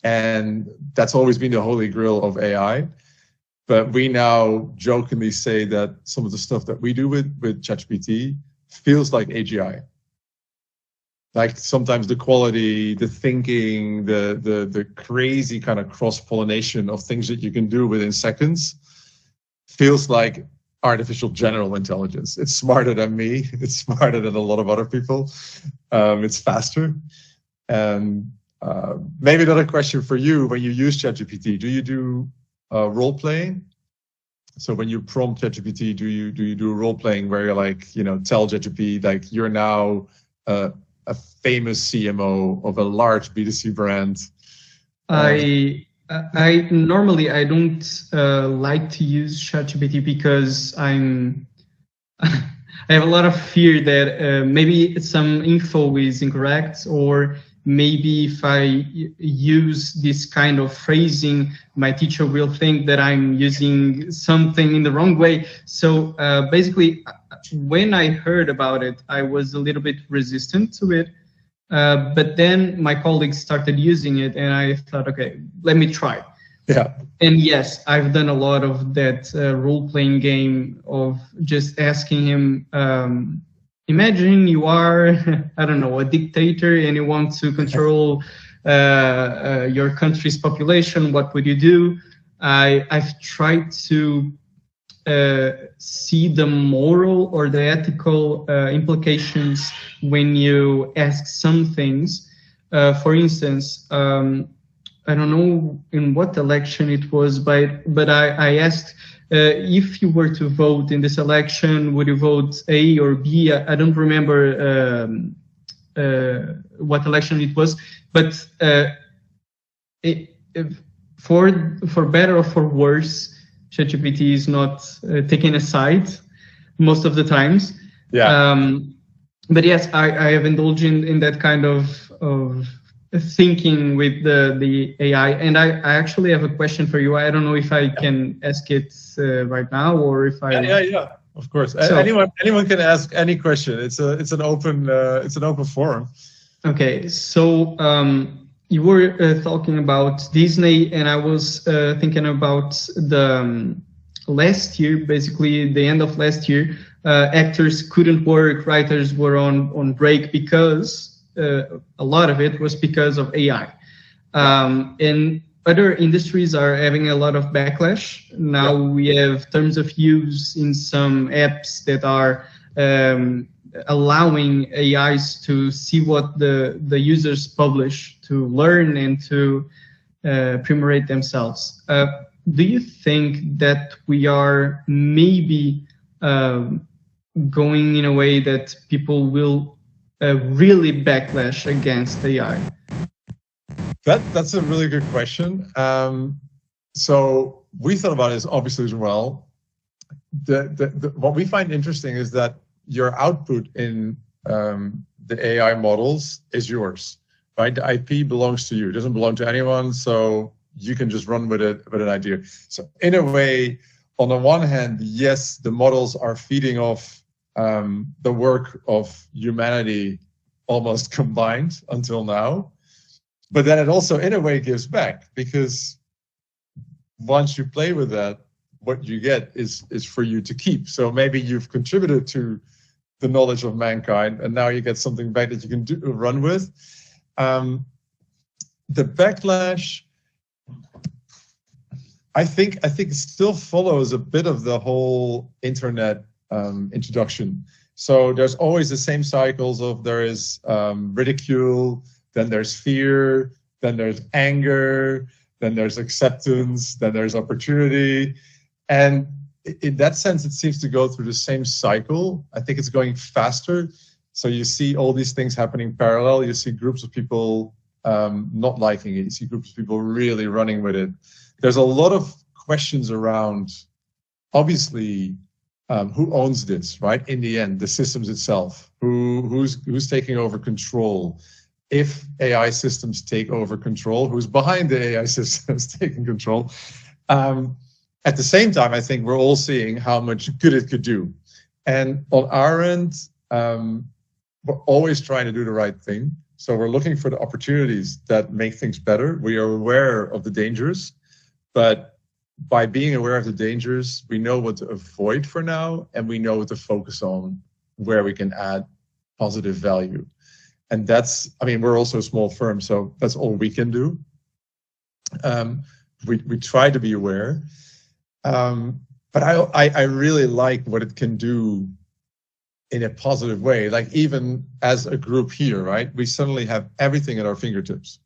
And that's always been the holy grail of AI. But we now jokingly say that some of the stuff that we do with ChatGPT feels like AGI. Like sometimes the quality, the thinking, the crazy kind of cross-pollination of things that you can do within seconds feels like artificial general intelligence. It's smarter than me. It's smarter than a lot of other people. It's faster. And maybe another question for you: when you use ChatGPT, do you do role playing? So when you prompt ChatGPT, do you do role playing where you're like, tell ChatGPT like you're now a famous CMO of a large B2C brand? I normally I don't like to use ChatGPT because I have a lot of fear that maybe some info is incorrect, or maybe if I use this kind of phrasing, my teacher will think that I'm using something in the wrong way. So basically, when I heard about it, I was a little bit resistant to it. But then my colleagues started using it, and I thought, okay, let me try. Yeah. And yes, I've done a lot of that role-playing game of just asking him, imagine you are, I don't know, a dictator and you want to control your country's population. What would you do? I've tried to see the moral or the ethical implications when you ask some things. For instance, I don't know in what election it was, but I asked, if you were to vote in this election, would you vote A or B? I don't remember what election it was, but for better or for worse, ChatGPT is not taking a side most of the times. Yeah. But yes, I have indulged in that kind of thinking with the AI. And I actually have a question for you. I don't know if I can ask it right now, or if I... Yeah, of course. So, anyone can ask any question. It's an open forum. Okay, so you were talking about Disney, and I was thinking about the last year, basically the end of last year. Actors couldn't work, writers were on break because a lot of it was because of AI. And other industries are having a lot of backlash. Now we have terms of use in some apps that are allowing AIs to see what the users publish, to learn and to premierate themselves. Do you think that we are maybe going in a way that people will really backlash against AI? That's a really good question. So we thought about it obviously as well. What we find interesting is that your output in the AI models is yours, right? The IP belongs to you. It doesn't belong to anyone, so you can just run with it, with an idea. So in a way, on the one hand, yes, the models are feeding off the work of humanity almost combined until now. But then it also, in a way, gives back, because once you play with that, what you get is for you to keep. So maybe you've contributed to the knowledge of mankind, and now you get something back that you can run with. The backlash, I think it still follows a bit of the whole internet introduction. So there's always the same cycles of there is ridicule, then there's fear, then there's anger, then there's acceptance, then there's opportunity. And in that sense, it seems to go through the same cycle. I think it's going faster. So you see all these things happening parallel. You see groups of people not liking it. You see groups of people really running with it. There's a lot of questions around, obviously, who owns this, right? In the end, the systems itself, who's taking over control. If AI systems take over control, who's behind the AI systems taking control? At the same time, I think we're all seeing how much good it could do. And on our end, we're always trying to do the right thing. So we're looking for the opportunities that make things better. We are aware of the dangers, but by being aware of the dangers, we know what to avoid for now, and we know what to focus on where we can add positive value. And that's, I mean, we're also a small firm, so that's all we can do. We try to be aware, but I really like what it can do in a positive way. Like even as a group here, right? We suddenly have everything at our fingertips.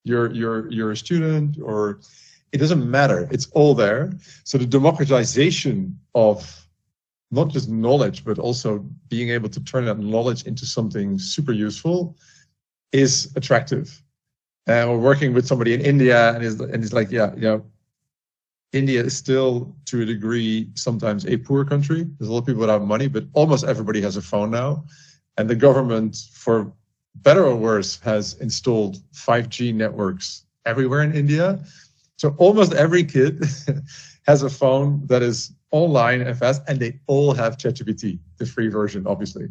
You're a student, or it doesn't matter. It's all there. So the democratization of not just knowledge, but also being able to turn that knowledge into something super useful is attractive. And we're working with somebody in India, and he's like, yeah, you know, India is still, to a degree, sometimes a poor country. There's a lot of people without money, but almost everybody has a phone now. And the government, for better or worse, has installed 5G networks everywhere in India. So almost every kid has a phone that is online and fast, and they all have ChatGPT, the free version, obviously.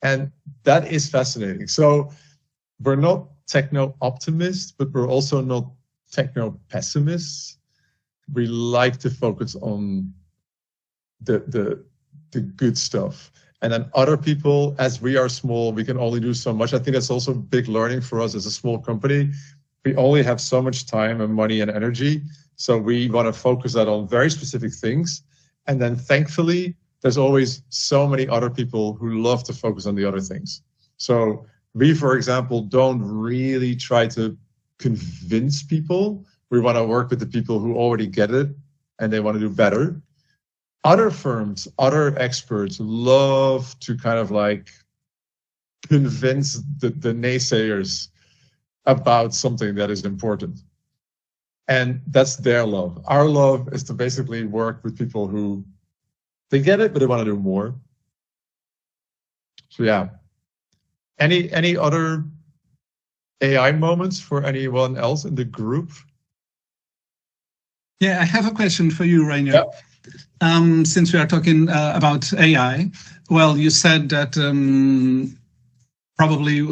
And that is fascinating. So we're not techno-optimists, but we're also not techno-pessimists. We like to focus on the good stuff. And then other people, as we are small, we can only do so much. I think that's also a big learning for us as a small company. We only have so much time and money and energy. So we want to focus that on very specific things. And then thankfully, there's always so many other people who love to focus on the other things. So we, for example, don't really try to convince people. We want to work with the people who already get it and they want to do better. Other firms, other experts love to kind of like convince the naysayers about something that is important. And that's their love. Our love is to basically work with people who, they get it, but they want to do more. So yeah. Any other AI moments for anyone else in the group? Yeah, I have a question for you, Rainer. Yeah. Since we are talking about AI, well, you said that probably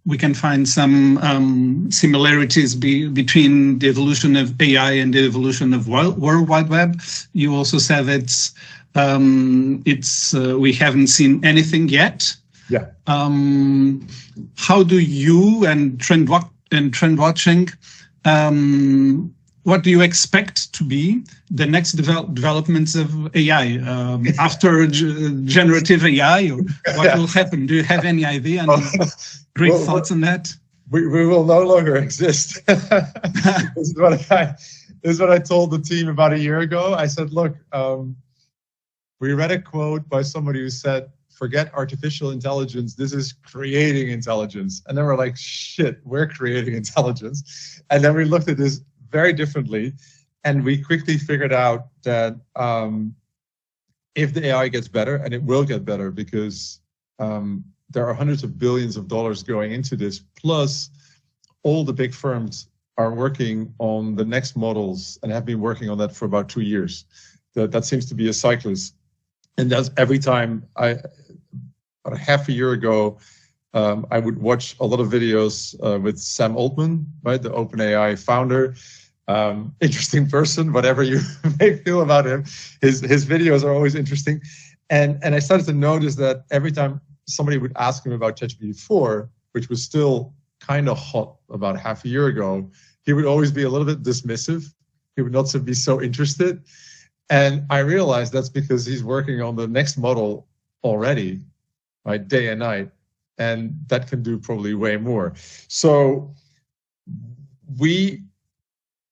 we can find some similarities between the evolution of AI and the evolution of World Wide Web. You also said that we haven't seen anything yet. Yeah. How do you and trend watching? What do you expect to be the next developments of AI after generative AI, or what will happen? Do you have any idea? Great thoughts on that? We will no longer exist. This is what I told the team about a year ago. I said, look, we read a quote by somebody who said, forget artificial intelligence, this is creating intelligence. And then we're like, shit, we're creating intelligence. And then we looked at this very differently, and we quickly figured out that if the AI gets better, and it will get better because there are hundreds of billions of dollars going into this, plus all the big firms are working on the next models and have been working on that for about 2 years. That seems to be a cyclist. And that's every time about half a year ago, I would watch a lot of videos with Sam Altman, right, the OpenAI founder. Interesting person, whatever you may feel about him. His videos are always interesting. And I started to notice that every time somebody would ask him about ChatGPT 4, which was still kind of hot about half a year ago, he would always be a little bit dismissive. He would not be so interested. And I realized that's because he's working on the next model already, right, day and night. And that can do probably way more. So we,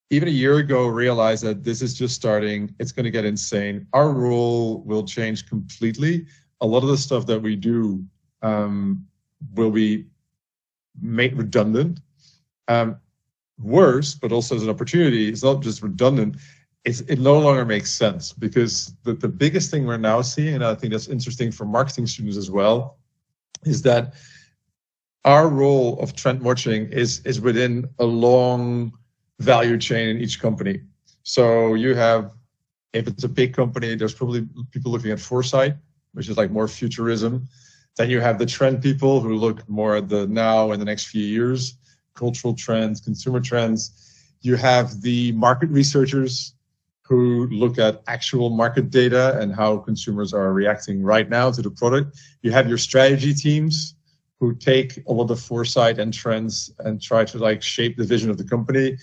even a year ago, realized that this is just starting. It's going to get insane. Our role will change completely. A lot of the stuff that we do will be made redundant. Worse, but also as an opportunity, it's not just redundant. It no longer makes sense, because the biggest thing we're now seeing, and I think that's interesting for marketing students as well, is that our role of trend watching is within a long value chain in each company. So you have, if it's a big company, there's probably people looking at foresight, which is like more futurism. Then you have the trend people who look more at the now and the next few years, cultural trends, consumer trends. You have the market researchers who look at actual market data and how consumers are reacting right now to the product. You have your strategy teams who take all of the foresight and trends and try to like shape the vision of the company.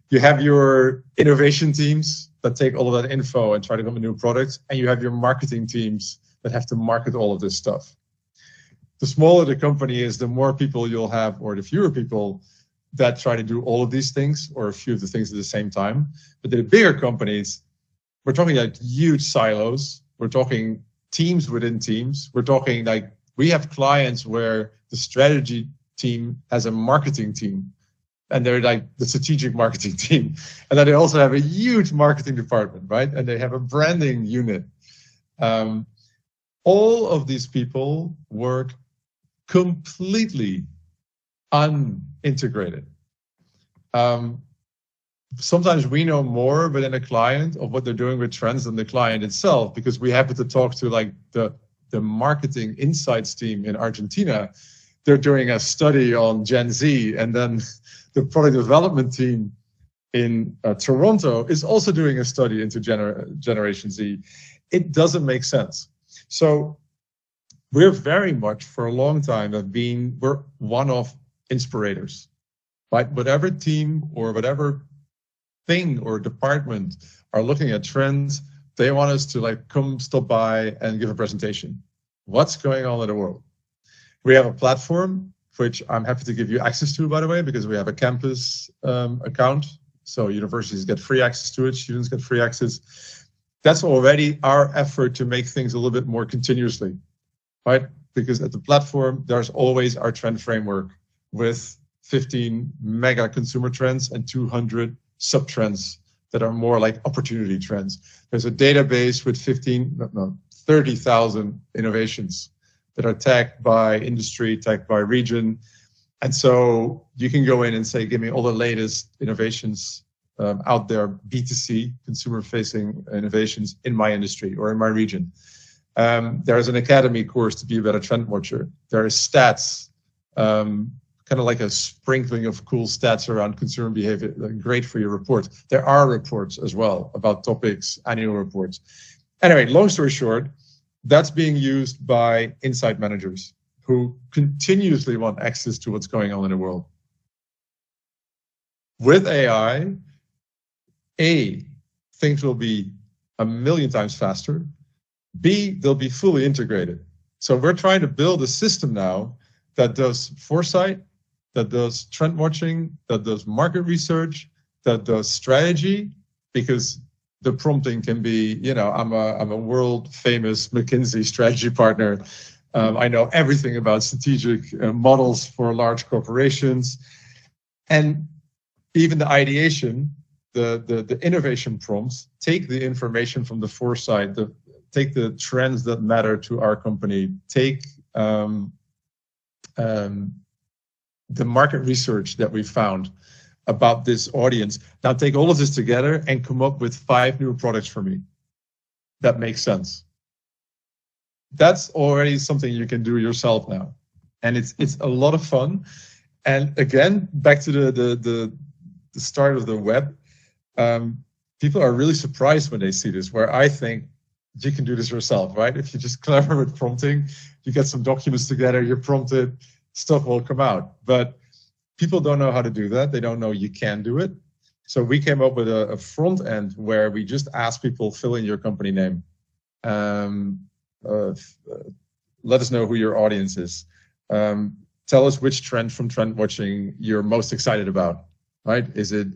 You have your innovation teams that take all of that info and try to come with new products. And you have your marketing teams that have to market all of this stuff. The smaller the company is, the more people you'll have, or the fewer people that try to do all of these things or a few of the things at the same time. But the bigger companies, we're talking like huge silos. We're talking teams within teams. We're talking like we have clients where the strategy team has a marketing team, and they're like the strategic marketing team. And then they also have a huge marketing department, right? And they have a branding unit. All of these people work completely unintegrated. Sometimes we know more within a client of what they're doing with trends than the client itself, because we happen to talk to like the marketing insights team in Argentina. They're doing a study on Gen Z, and then the product development team in Toronto is also doing a study into Generation Z. It doesn't make sense. So we're very much for a long time we're one-off inspirators, right? Whatever team or whatever thing or department are looking at trends, they want us to like come stop by and give a presentation. What's going on in the world? We have a platform, which I'm happy to give you access to, by the way, because we have a campus account. So universities get free access to it, students get free access. That's already our effort to make things a little bit more continuously, right? Because at the platform, there's always our trend framework with 15 mega consumer trends and 200 sub-trends that are more like opportunity trends. There's a database with 30,000 innovations that are tagged by industry, tagged by region. And so you can go in and say, give me all the latest innovations out there, B2C, consumer-facing innovations in my industry or in my region. There's an academy course to be a better trend watcher. There are stats, kind of like a sprinkling of cool stats around consumer behavior, great for your report. There are reports as well about topics, annual reports. Anyway, long story short, that's being used by insight managers who continuously want access to what's going on in the world. With AI, things will be a million times faster. B, they'll be fully integrated. So we're trying to build a system now that does foresight, that does trend watching, that does market research, that does strategy, because the prompting can be, I'm a world famous McKinsey strategy partner. I know everything about strategic models for large corporations. And even the ideation, the innovation prompts, take the information from the foresight, take the trends that matter to our company, take the market research that we found about this audience. Now take all of this together and come up with 5 new products for me that make sense. That's already something you can do yourself now. And it's a lot of fun. And again, back to the start of the web, people are really surprised when they see this, where I think you can do this yourself, right? If you're just clever with prompting, you get some documents together, you prompt it, stuff will come out. But people don't know how to do that. They don't know you can do it. So we came up with a front end where we just ask people, fill in your company name. Let us know who your audience is. Tell us which trend from trend watching you're most excited about, right? Is it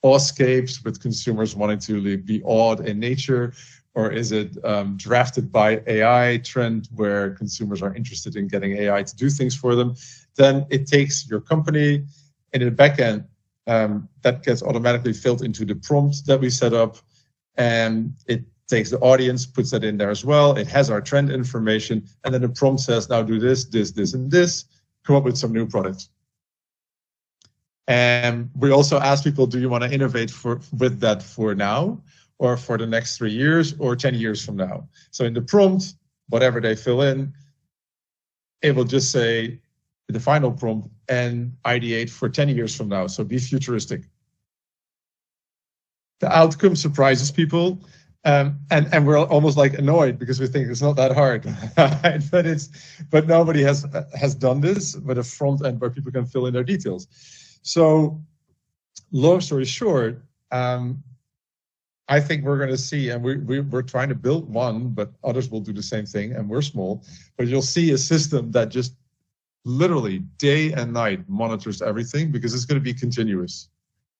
awescapes with consumers wanting to be awed in nature? Or is it drafted by AI trend where consumers are interested in getting AI to do things for them? Then it takes your company, and in the back end, that gets automatically filled into the prompt that we set up. And it takes the audience, puts that in there as well. It has our trend information. And then the prompt says, now do this, this, this, and this. Come up with some new products. And we also ask people, do you want to innovate with that for now, or for the next 3 years, or 10 years from now? So in the prompt, whatever they fill in, it will just say the final prompt and ideate for 10 years from now. So be futuristic. The outcome surprises people. And we're almost like annoyed because we think it's not that hard, right? But nobody has done this with a front end where people can fill in their details. So long story short, I think we're going to see, and we're trying to build one, but others will do the same thing, and we're small, but you'll see a system that just literally day and night monitors everything, because it's going to be continuous.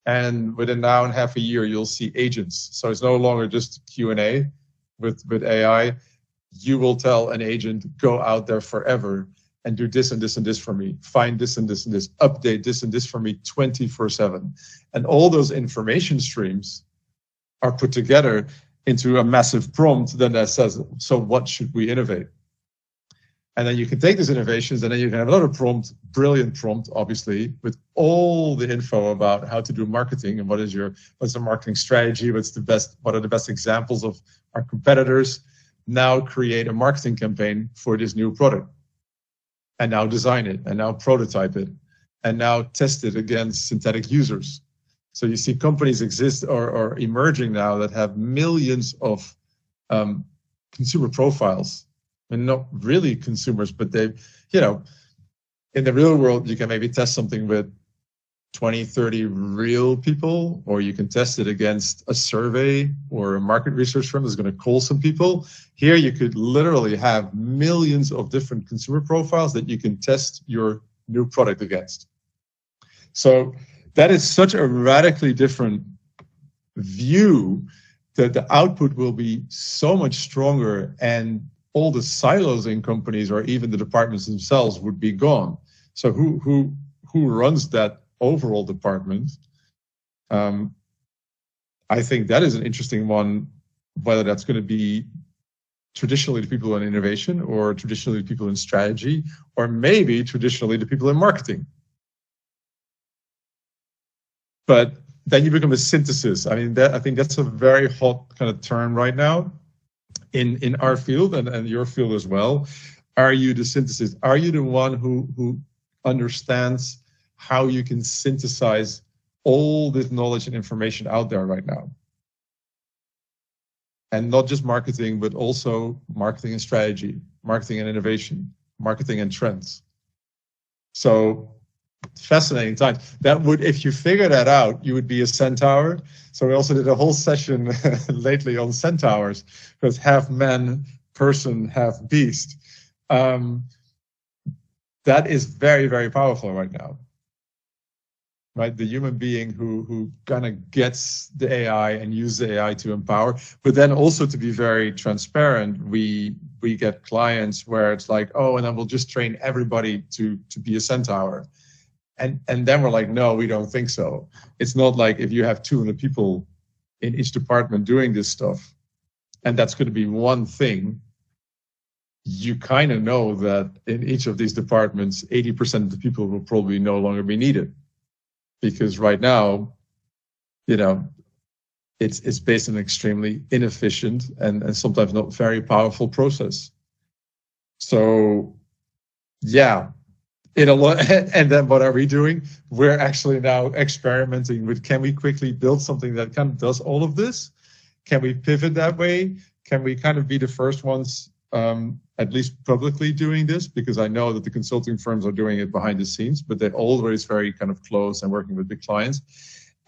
And within now and half a year, you'll see agents. So it's no longer just Q&A with AI. You will tell an agent, go out there forever and do this and this and this for me. Find this and this and this. Update this and this for me 24/7. And all those information streams are put together into a massive prompt then that says, so what should we innovate? And then you can take these innovations and then you can have another prompt, brilliant prompt, obviously, with all the info about how to do marketing and what's the marketing strategy, what are the best examples of our competitors. Now create a marketing campaign for this new product. And now design it, and now prototype it, and now test it against synthetic users. So you see companies exist or emerging now that have millions of consumer profiles. And not really consumers, but they, in the real world, you can maybe test something with 20, 30 real people, or you can test it against a survey or a market research firm that's going to call some people. Here, you could literally have millions of different consumer profiles that you can test your new product against. So that is such a radically different view that the output will be so much stronger, and all the silos in companies or even the departments themselves would be gone. So who runs that overall department? I think that is an interesting one, whether that's going to be traditionally the people in innovation, or traditionally the people in strategy, or maybe traditionally the people in marketing. But then you become a synthesis. I mean, I think that's a very hot kind of term right now in our field and your field as well. Are you the synthesis? Are you the one who understands how you can synthesize all this knowledge and information out there right now? And not just marketing, but also marketing and strategy, marketing and innovation, marketing and trends. So fascinating time. That would, if you figure that out, you would be a centaur. So we also did a whole session lately on centaurs, because half man, person, half beast. That is very, very powerful right now. Right, the human being who kind of gets the AI and uses the AI to empower, but then also to be very transparent. We get clients where it's like, oh, and then we'll just train everybody to be a centaur. And then we're like, no, we don't think so. It's not like if you have 200 people in each department doing this stuff, and that's going to be one thing, you kind of know that in each of these departments, 80% of the people will probably no longer be needed. Because right now, it's based on an extremely inefficient and sometimes not very powerful process. So, yeah. And then what are we doing? We're actually now experimenting with, can we quickly build something that kind of does all of this? Can we pivot that way? Can we kind of be the first ones, at least publicly, doing this? Because I know that the consulting firms are doing it behind the scenes, but they're always very kind of close and working with big clients.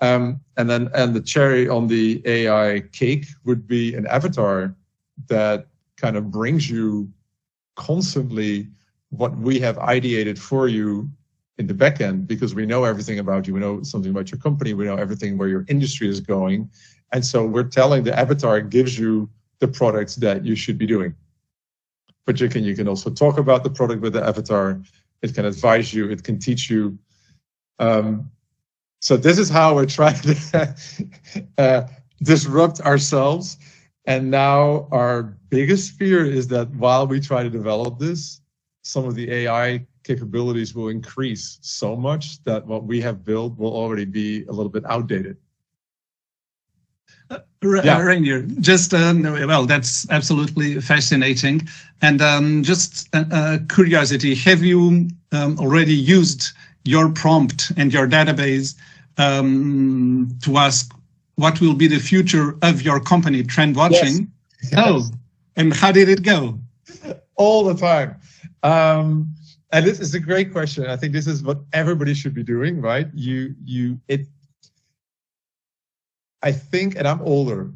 And the cherry on the AI cake would be an avatar that kind of brings you constantly what we have ideated for you in the back end, because we know everything about you. We know something about your company. We know everything where your industry is going. And so we're telling the avatar gives you the products that you should be doing. But you can also talk about the product with the avatar. It can advise you. It can teach you. So this is how we're trying to disrupt ourselves. And now our biggest fear is that while we try to develop this, some of the AI capabilities will increase so much that what we have built will already be a little bit outdated. Rainier, just well, that's absolutely fascinating. And just curiosity, have you already used your prompt and your database to ask what will be the future of your company, Trend Watching? Yes. Oh, and how did it go? All the time. And this is a great question. I think this is what everybody should be doing, right? I think, and I'm older,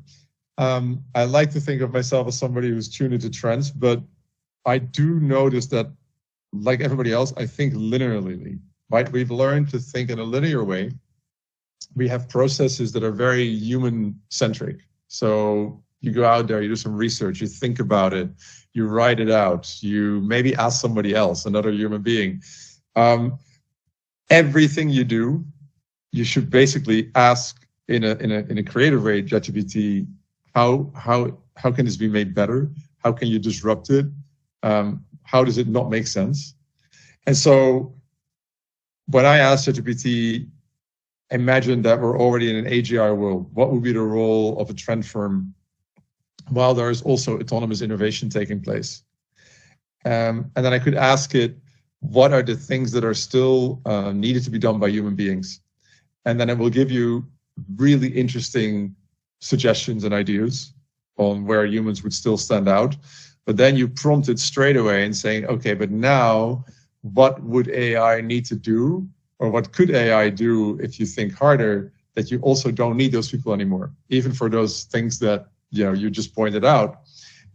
I like to think of myself as somebody who's tuned into trends, but I do notice that, like everybody else, I think linearly, right? We've learned to think in a linear way. We have processes that are very human-centric. So you go out there, you do some research, you think about it, you write it out, you maybe ask somebody else, another human being. Everything you do, you should basically ask in a creative way, ChatGPT, how can this be made better? How can you disrupt it? How does it not make sense? And so when I asked ChatGPT, imagine that we're already in an AGI world. What would be the role of a trend firm while there is also autonomous innovation taking place? And then I could ask it, what are the things that are still needed to be done by human beings? And then it will give you really interesting suggestions and ideas on where humans would still stand out. But then you prompt it straight away and saying, okay, but now what would AI need to do? Or what could AI do if you think harder, that you also don't need those people anymore, even for those things that you just pointed out.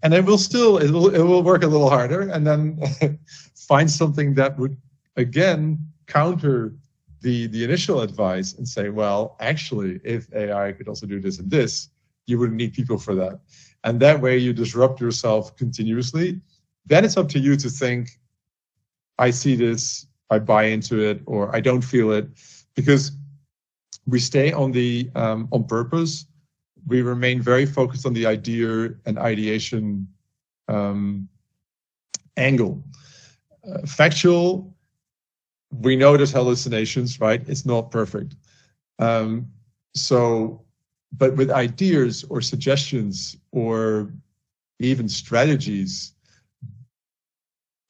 And it will work a little harder, and then find something that would again counter the initial advice and say, well, actually, if AI could also do this and this, you wouldn't need people for that. And that way you disrupt yourself continuously. Then it's up to you to think, I see this, I buy into it, or I don't feel it, because we stay on purpose. We remain very focused on the idea and ideation angle. Factual, we know there's hallucinations, right? It's not perfect. But with ideas or suggestions or even strategies,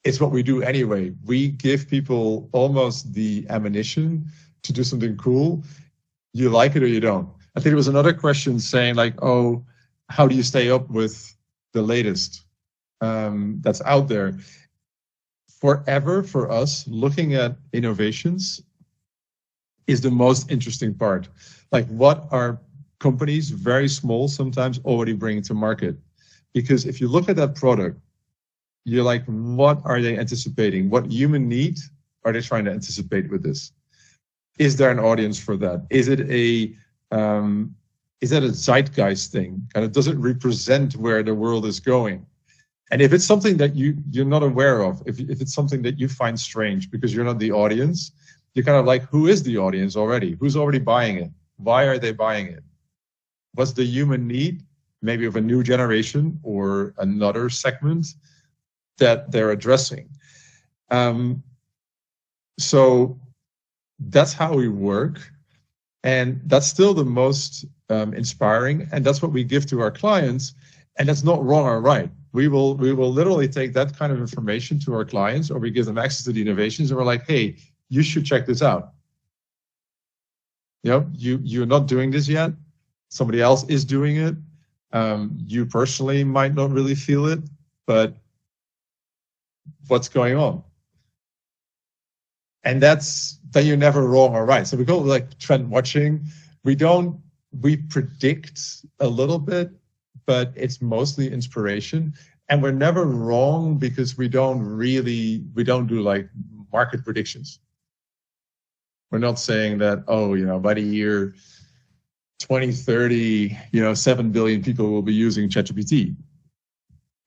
it's what we do anyway. We give people almost the ammunition to do something cool. You like it or you don't. I think there was another question saying like, oh, how do you stay up with the latest that's out there? Forever, for us, looking at innovations is the most interesting part. Like, what are companies, very small sometimes, already bringing to market? Because if you look at that product, you're like, what are they anticipating? What human need are they trying to anticipate with this? Is there an audience for that? Is that a zeitgeist thing? Kind of, does it represent where the world is going? And if it's something that you're not aware of, if it's something that you find strange because you're not the audience, you're kind of like, who is the audience already? Who's already buying it? Why are they buying it? What's the human need, maybe of a new generation or another segment that they're addressing? So that's how we work. And that's still the most inspiring. And that's what we give to our clients. And that's not wrong or right. We will literally take that kind of information to our clients, or we give them access to the innovations, and we're like, hey, you should check this out. You're not doing this yet. Somebody else is doing it. You personally might not really feel it, but what's going on? And then you're never wrong or right. So we go like trend watching. We predict a little bit, but it's mostly inspiration. And we're never wrong because we don't do like market predictions. We're not saying that, by the year 2030, 7 billion people will be using ChatGPT.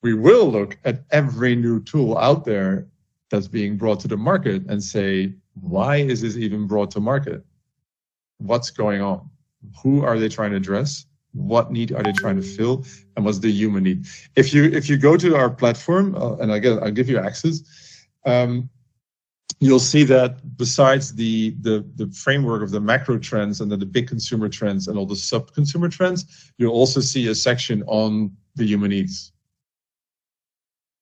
We will look at every new tool out there that's being brought to the market and say, why is this even brought to market? What's going on? Who are they trying to address? What need are they trying to fill? And what's the human need? If you go to our platform, and again, I'll give you access, you'll see that besides the framework of the macro trends and then the big consumer trends and all the sub-consumer trends, you'll also see a section on the human needs,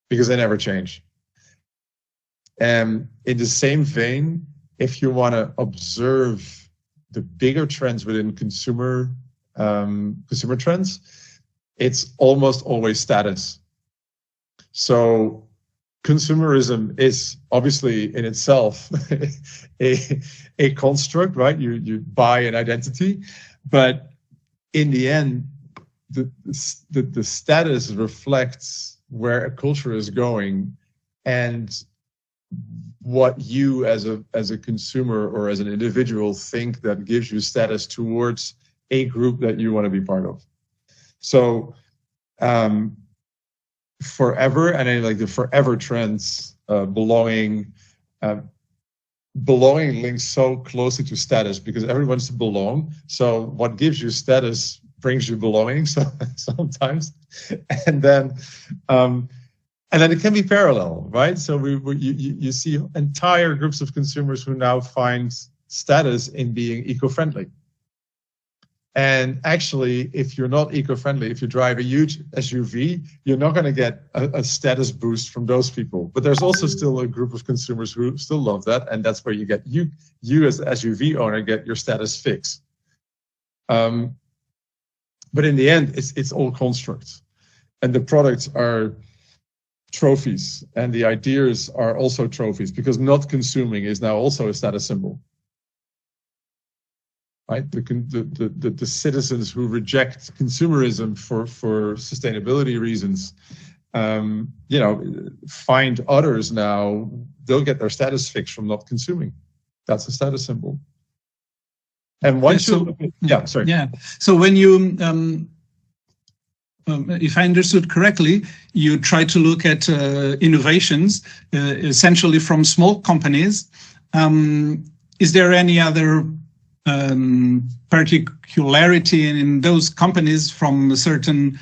because they never change. And in the same vein, if you want to observe the bigger trends within consumer trends, it's almost always status. So consumerism is obviously in itself a construct, right? You buy an identity, but in the end, the status reflects where a culture is going and what you as a consumer or as an individual think that gives you status towards a group that you want to be part of. So forever, and then like the forever trends, belonging links so closely to status because everyone wants to belong. So what gives you status brings you belonging. So sometimes, and then it can be parallel, right? So you see entire groups of consumers who now find status in being eco-friendly. And actually, if you're not eco-friendly, if you drive a huge SUV, you're not going to get a status boost from those people. But there's also still a group of consumers who still love that, and that's where you get you as the SUV owner get your status fix. But in the end, it's all constructs, and the products are trophies, and the ideas are also trophies because not consuming is now also a status symbol. Right, the citizens who reject consumerism for sustainability reasons, find others now. They'll get their status fix from not consuming. That's a status symbol. And once So when you, if I understood correctly, you try to look at innovations essentially from small companies. Is there any other particularity in those companies from a certain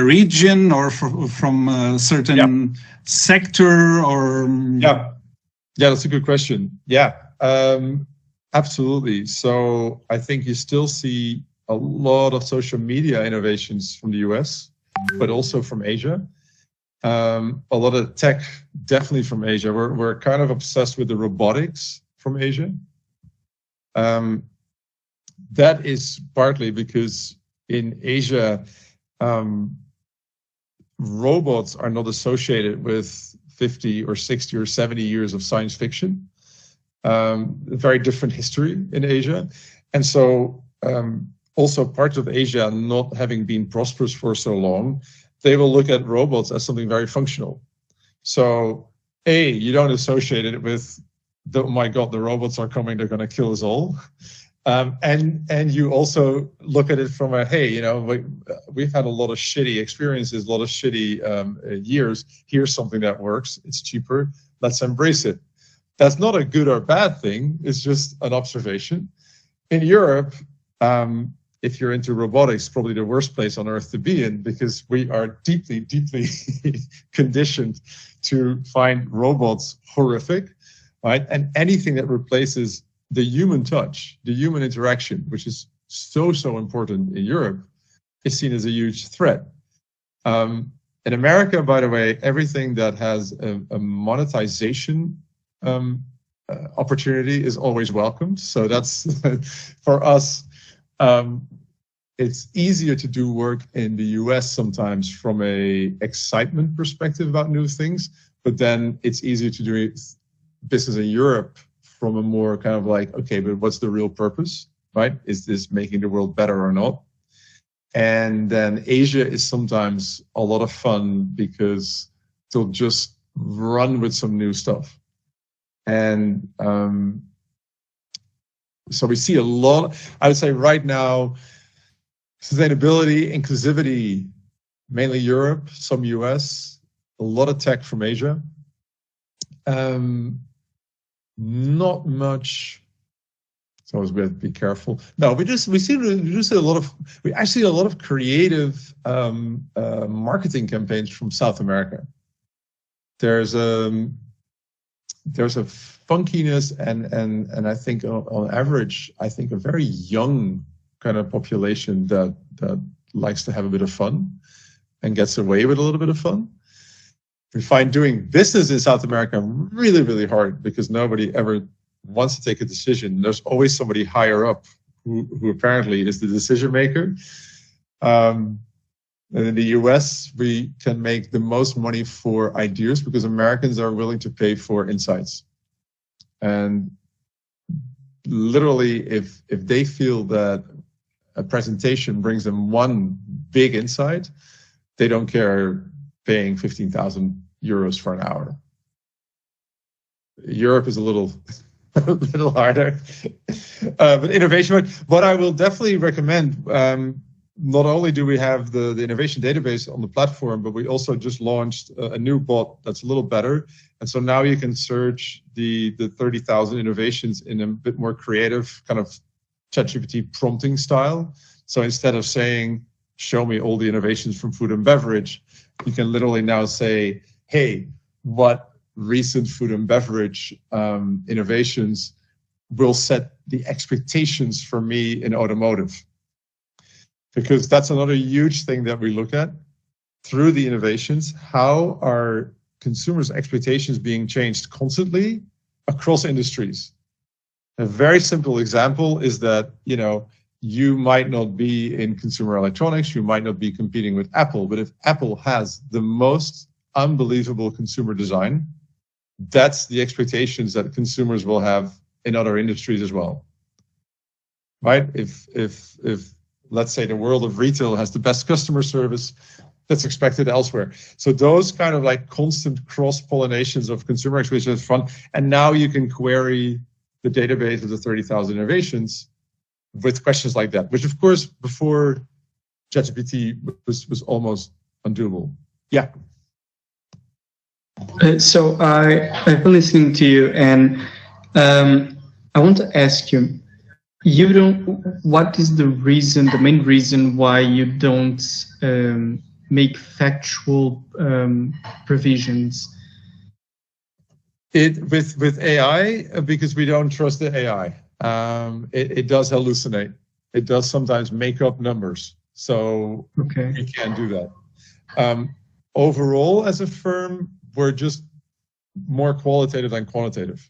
region or from a certain sector? Or that's a good question. Absolutely. So I think you still see a lot of social media innovations from the US, but also from Asia. A lot of tech definitely from Asia. We're kind of obsessed with the robotics from Asia. That is partly because in Asia, robots are not associated with 50 or 60 or 70 years of science fiction. A very different history in Asia. And so also parts of Asia not having been prosperous for so long, they will look at robots as something very functional. So you don't associate it with, oh my God, the robots are coming, they're going to kill us all. And you also look at it from we've had a lot of shitty experiences, a lot of shitty years. Here's something that works. It's cheaper. Let's embrace it. That's not a good or bad thing. It's just an observation. In Europe, if you're into robotics, probably the worst place on earth to be in because we are deeply, deeply conditioned to find robots horrific, right? And anything that replaces the human touch, the human interaction, which is so important in Europe, is seen as a huge threat. In America, by the way, everything that has a monetization opportunity is always welcomed. So that's for us. It's easier to do work in the US sometimes from a excitement perspective about new things, but then it's easier to do business in Europe from a more kind of like, okay, but what's the real purpose, right? Is this making the world better or not? And then Asia is sometimes a lot of fun because they'll just run with some new stuff. And so we see a lot, I would say right now, sustainability, inclusivity, mainly Europe, some US, a lot of tech from Asia. Not much. So we have to be careful. No, we actually see a lot of creative marketing campaigns from South America. There's there's a funkiness and I think on average, I think a very young kind of population that likes to have a bit of fun and gets away with a little bit of fun. We find doing business in South America really, really hard because nobody ever wants to take a decision. There's always somebody higher up who apparently is the decision maker. And in the US, we can make the most money for ideas because Americans are willing to pay for insights. And literally, if they feel that a presentation brings them one big insight, they don't care paying 15,000 euros for an hour. Europe is a little harder. But innovation, what I will definitely recommend, not only do we have the innovation database on the platform, but we also just launched a new bot that's a little better. And so now you can search the 30,000 innovations in a bit more creative kind of ChatGPT prompting style. So instead of saying, show me all the innovations from food and beverage, you can literally now say, hey, what recent food and beverage innovations will set the expectations for me in automotive? Because that's another huge thing that we look at through the innovations. How are consumers' expectations being changed constantly across industries? A very simple example is that, you might not be in consumer electronics, you might not be competing with Apple, but if Apple has the most unbelievable consumer design, that's the expectations that consumers will have in other industries as well. Right? If let's say the world of retail has the best customer service, that's expected elsewhere. So those kind of like constant cross-pollinations of consumer expectations is fun. And now you can query the database of the 30,000 innovations with questions like that, which of course before ChatGPT was almost undoable. Yeah. So I've been listening to you, and I want to ask you, what is the main reason why you don't make factual provisions? With AI, because we don't trust the AI. It does hallucinate. It does sometimes make up numbers. So we can't do that. Overall, as a firm, we're just more qualitative than quantitative.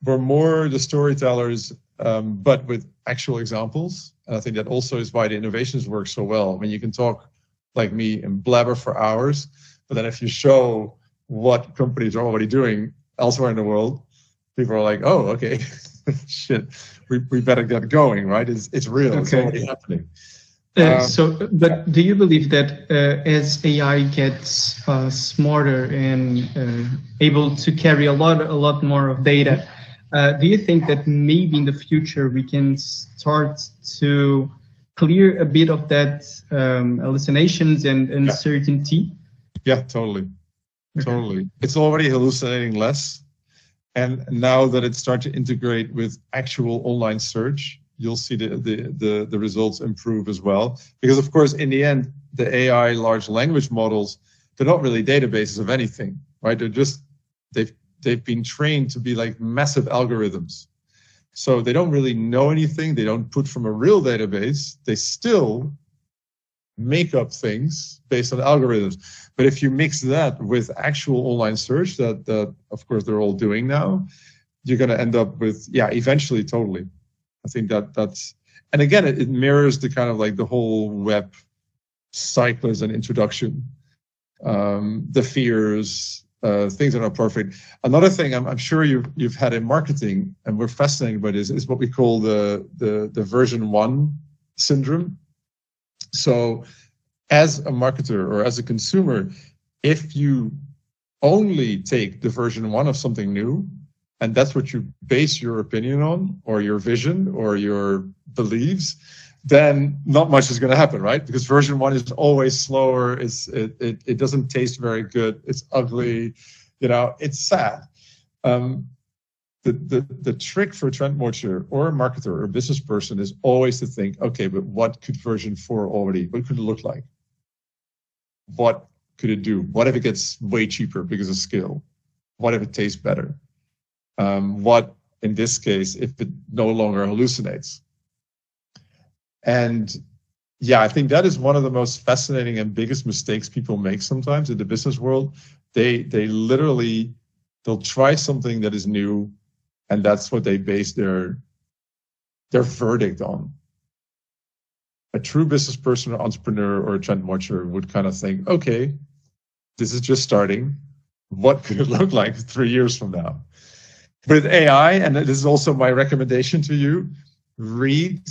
We're more the storytellers, but with actual examples. And I think that also is why the innovations work so well. I mean, you can talk like me and blabber for hours, but then if you show what companies are already doing elsewhere in the world, people are like, oh, okay, shit, we better get going, right? It's real, It's already happening. But do you believe that as AI gets smarter and able to carry a lot more of data, do you think that maybe in the future we can start to clear a bit of that hallucinations and uncertainty? Yeah, totally. Totally. It's already hallucinating less. And now that it's starting to integrate with actual online search, you'll see the results improve as well. Because of course, in the end, the AI large language models, they're not really databases of anything, right? They've been trained to be like massive algorithms. So they don't really know anything. They don't put from a real database. They still make up things based on algorithms. But if you mix that with actual online search that of course they're all doing now, you're going to end up with, eventually totally. I think that's, and again, it mirrors the kind of like the whole web cycles and introduction, the fears, things are not perfect. Another thing I'm sure you've had in marketing, and we're fascinated by this, is what we call the version 1 syndrome. So as a marketer or as a consumer, if you only take the version 1 of something new, and that's what you base your opinion on, or your vision, or your beliefs, then not much is going to happen, right? Because version 1 is always slower. It doesn't taste very good. It's ugly. It's sad. The trick for a trend watcher or a marketer or a business person is always to think, okay, but what could version 4 already? What could it look like? What could it do? What if it gets way cheaper because of skill? What if it tastes better? what, in this case, if it no longer hallucinates. And yeah, I think that is one of the most fascinating and biggest mistakes people make sometimes in the business world. They literally, they'll try something that is new, and that's what they base their verdict on. A true business person or entrepreneur or a trend watcher would kind of think, okay, this is just starting. What could it look like 3 years from now? With AI, and this is also my recommendation to you, read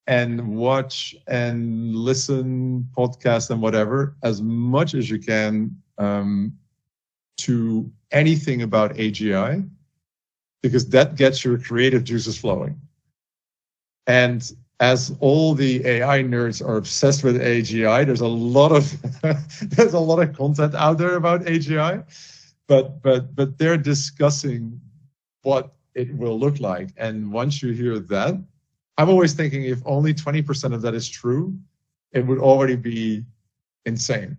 and watch and listen podcasts and whatever as much as you can to anything about AGI, because that gets your creative juices flowing. And as all the AI nerds are obsessed with AGI, there's a lot of content out there about AGI, but they're discussing what it will look like. And once you hear that, I'm always thinking if only 20% of that is true, it would already be insane.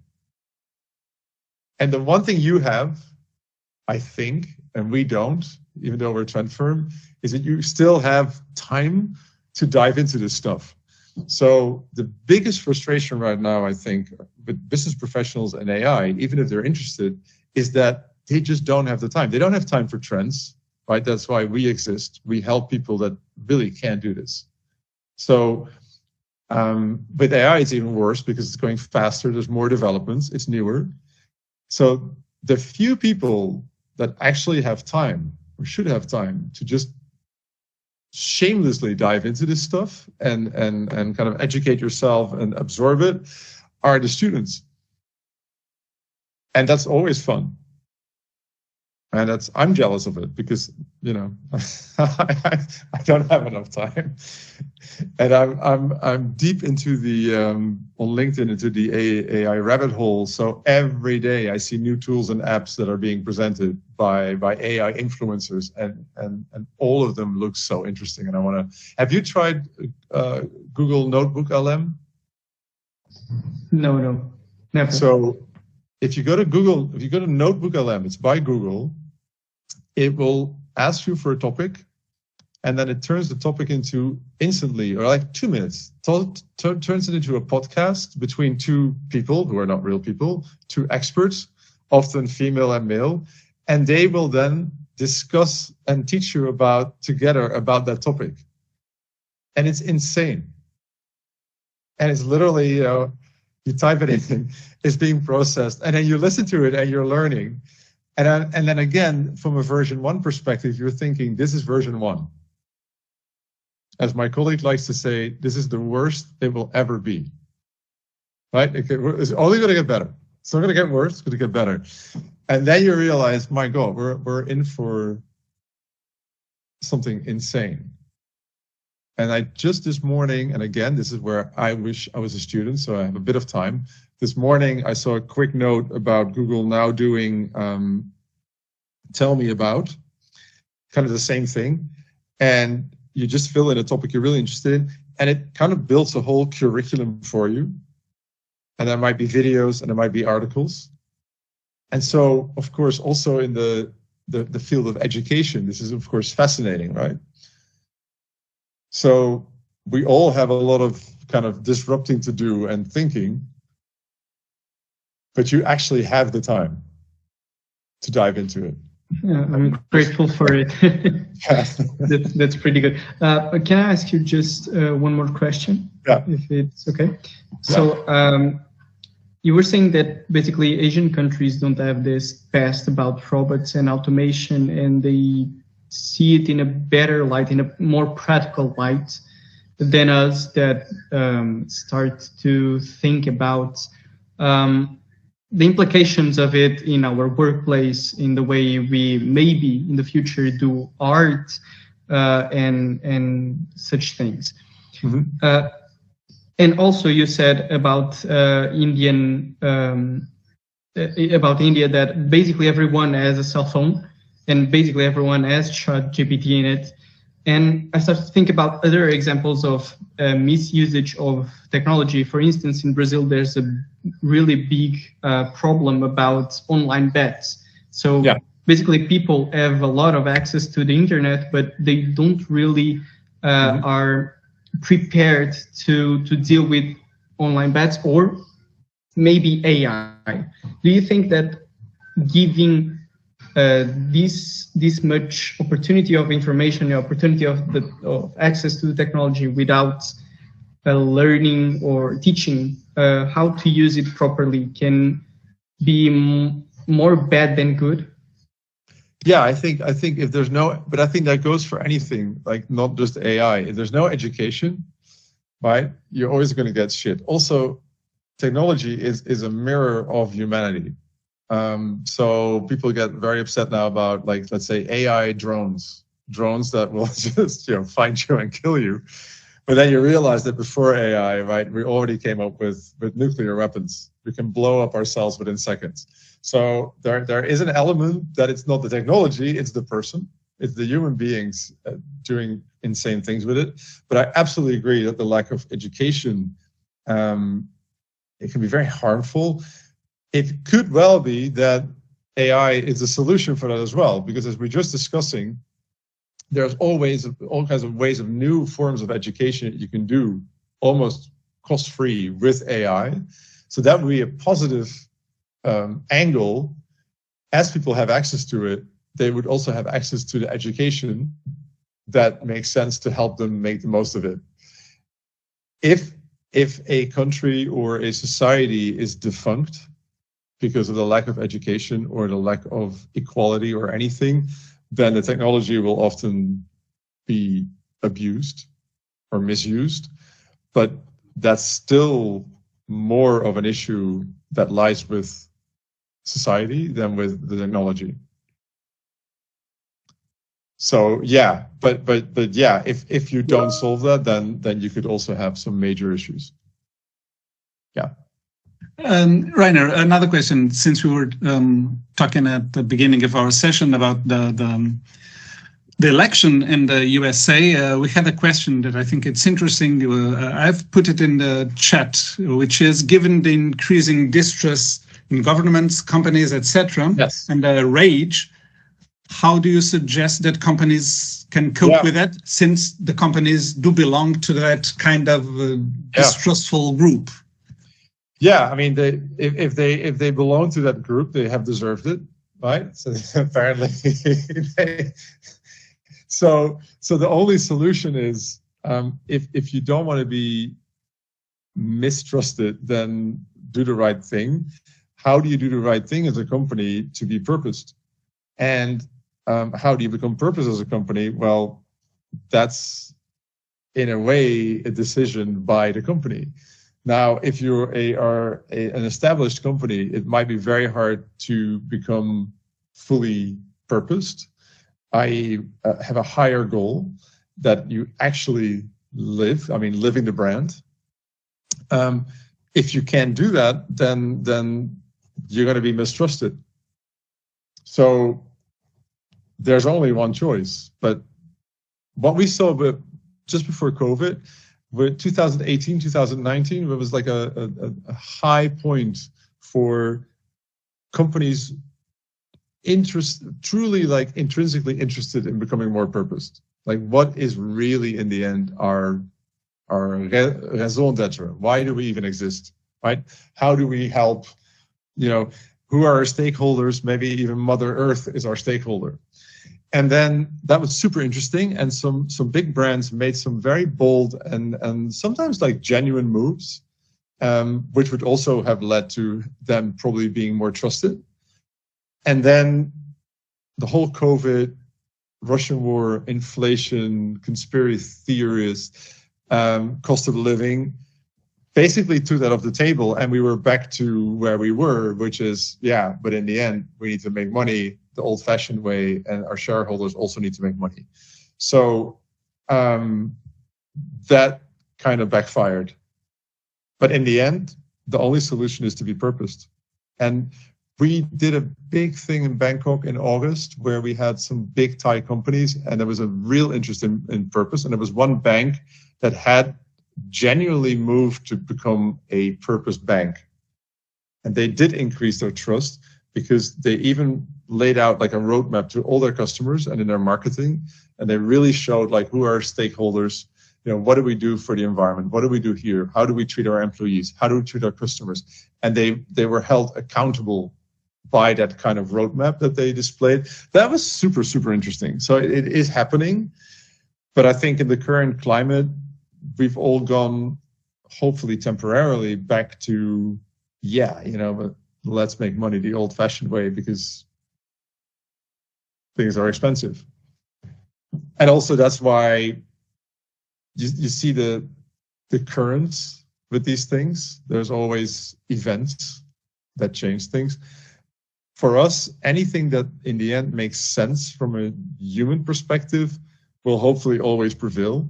And the one thing you have, I think, and we don't, even though we're a trend firm, is that you still have time to dive into this stuff. So the biggest frustration right now, I think, with business professionals and AI, even if they're interested, is that they just don't have the time. They don't have time for trends, right? That's why we exist. We help people that really can't do this. So with AI, it's even worse because it's going faster. There's more developments. It's newer. So the few people that actually have time or should have time to just shamelessly dive into this stuff and kind of educate yourself and absorb it are the students. And that's always fun. And I'm jealous of it because, you know, I don't have enough time. And I'm deep into the on LinkedIn into the AI rabbit hole. So every day I see new tools and apps that are being presented by AI influencers, and all of them look so interesting. And I want to. Have you tried Google Notebook LM? No, never. So if you go to Google, if you go to Notebook LM, it's by Google. It will ask you for a topic, and then it turns the topic into instantly, or like 2 minutes, turns it into a podcast between two people who are not real people, two experts, often female and male, and they will then discuss and teach you together about that topic. And it's insane. And it's literally, you type it in, it's being processed, and then you listen to it and you're learning. And then again, from a version 1 perspective, you're thinking, this is version 1. As my colleague likes to say, this is the worst it will ever be. Right? It's only going to get better. It's not going to get worse, it's going to get better. And then you realize, my God, we're in for something insane. And I just this morning, and again, this is where I wish I was a student, so I have a bit of time. This morning, I saw a quick note about Google now doing Tell Me About, kind of the same thing. And you just fill in a topic you're really interested in, and it kind of builds a whole curriculum for you. And there might be videos, and there might be articles. And so, of course, also in the field of education, this is, of course, fascinating, right? So we all have a lot of kind of disrupting to do and thinking, but you actually have the time to dive into it. Yeah, I'm grateful for it. That's pretty good. Can I ask you just one more question? Yeah. If it's okay. So you were saying that basically Asian countries don't have this past about robots and automation, and they see it in a better light, in a more practical light than us that start to think about the implications of it in our workplace, in the way we maybe in the future do art and such things. Mm-hmm. And also you said about India that basically everyone has a cell phone and basically everyone has ChatGPT in it. And I started to think about other examples of misusage of technology. For instance, in Brazil, there's a really big problem about online bets. So basically people have a lot of access to the internet, but they don't really are prepared to deal with online bets or maybe AI. Do you think that giving this much opportunity of information, the opportunity of access to the technology without learning or teaching how to use it properly can be more bad than good? Yeah, I think if there's no, but I think that goes for anything, like not just AI. If there's no education, right, you're always going to get shit. Also, technology is a mirror of humanity. So people get very upset now about, like, let's say AI drones that will just, find you and kill you. But then you realize that before AI, right, we already came up with nuclear weapons. We can blow up ourselves within seconds. So there is an element that it's not the technology, it's the person, it's the human beings doing insane things with it. But I absolutely agree that the lack of education, it can be very harmful. It could well be that AI is a solution for that as well, because as we're just discussing, there's always all kinds of ways of new forms of education that you can do almost cost-free with AI. So that would be a positive angle. As people have access to it, they would also have access to the education that makes sense to help them make the most of it. If a country or a society is defunct because of the lack of education or the lack of equality or anything, then the technology will often be abused or misused. But that's still more of an issue that lies with society than with the technology. So yeah, but yeah, if you don't solve that, then you could also have some major issues. Yeah. Rainer, another question. Since we were talking at the beginning of our session about the election in the USA, we had a question that I think it's interesting. I've put it in the chat, which is, given the increasing distrust in governments, companies, etc., yes, and the rage, how do you suggest that companies can cope with that, since the companies do belong to that kind of distrustful group? Yeah, I mean, if they belong to that group, they have deserved it, right? So apparently, so the only solution is, if you don't want to be mistrusted, then do the right thing. How do you do the right thing as a company to be purposed? And how do you become purpose as a company? Well, that's in a way a decision by the company. Now, if you are an established company, it might be very hard to become fully purposed. I have a higher goal that you actually live. I mean, living the brand. If you can't do that, then you're going to be mistrusted. So there's only one choice. But what we saw just before COVID, with 2018, 2019, it was like a high point for companies truly like intrinsically interested in becoming more purposed. Like, what is really in the end our raison d'être? Why do we even exist, right? How do we help, who are our stakeholders? Maybe even Mother Earth is our stakeholder. And then that was super interesting, and some big brands made some very bold and sometimes like genuine moves, which would also have led to them probably being more trusted. And then the whole COVID, Russian war, inflation, conspiracy theorists, cost of living, basically took that off the table, and we were back to where we were, which is, but in the end, we need to make money the old-fashioned way, and our shareholders also need to make money. So that kind of backfired. But in the end, the only solution is to be purposed. And we did a big thing in Bangkok in August where we had some big Thai companies, and there was a real interest in purpose. And there was one bank that had genuinely moved to become a purpose bank. And they did increase their trust, because they even laid out like a roadmap to all their customers and in their marketing, and they really showed like who are our stakeholders. What do we do for the environment? What do we do here? How do we treat our employees? How do we treat our customers? And they were held accountable by that kind of roadmap that they displayed. That was super, super interesting. So it is happening. But I think in the current climate, we've all gone, hopefully temporarily, back to, but let's make money the old-fashioned way because things are expensive. And also that's why you see the currents with these things. There's always events that change things. For us, anything that in the end makes sense from a human perspective will hopefully always prevail.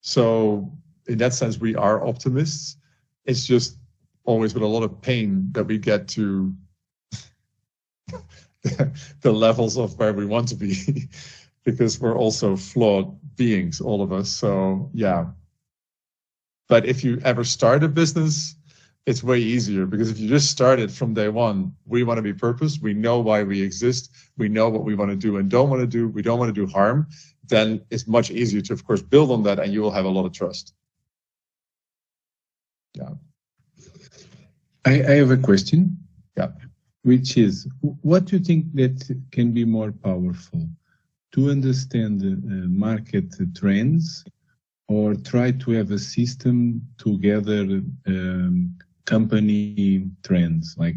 So in that sense, we are optimists. It's just always with a lot of pain that we get to the levels of where we want to be because we're also flawed beings, all of us. So yeah. But if you ever start a business, it's way easier because if you just start it from day one, we want to be purpose. We know why we exist. We know what we want to do and don't want to do. We don't want to do harm. Then it's much easier to, of course, build on that, and you will have a lot of trust. Yeah. I have a question. Yeah. Which is, what do you think that can be more powerful? To understand market trends, or try to have a system to gather company trends, like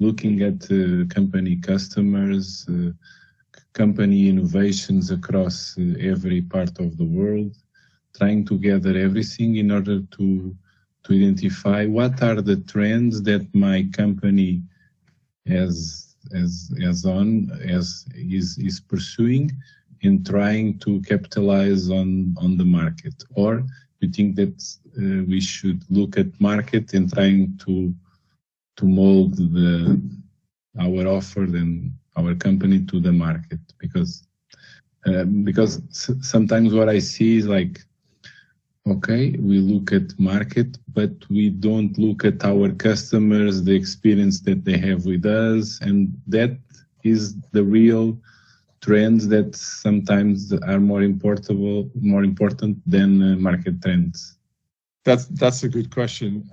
looking at company customers, company innovations across every part of the world, trying to gather everything in order to identify what are the trends that my company is pursuing in trying to capitalize on the market? Or you think that we should look at market and trying to mold our offer and our company to the market? Because sometimes what I see is like, okay, we look at market, but we don't look at our customers, the experience that they have with us, and that is the real trends that sometimes are more important than market trends. That's a good question.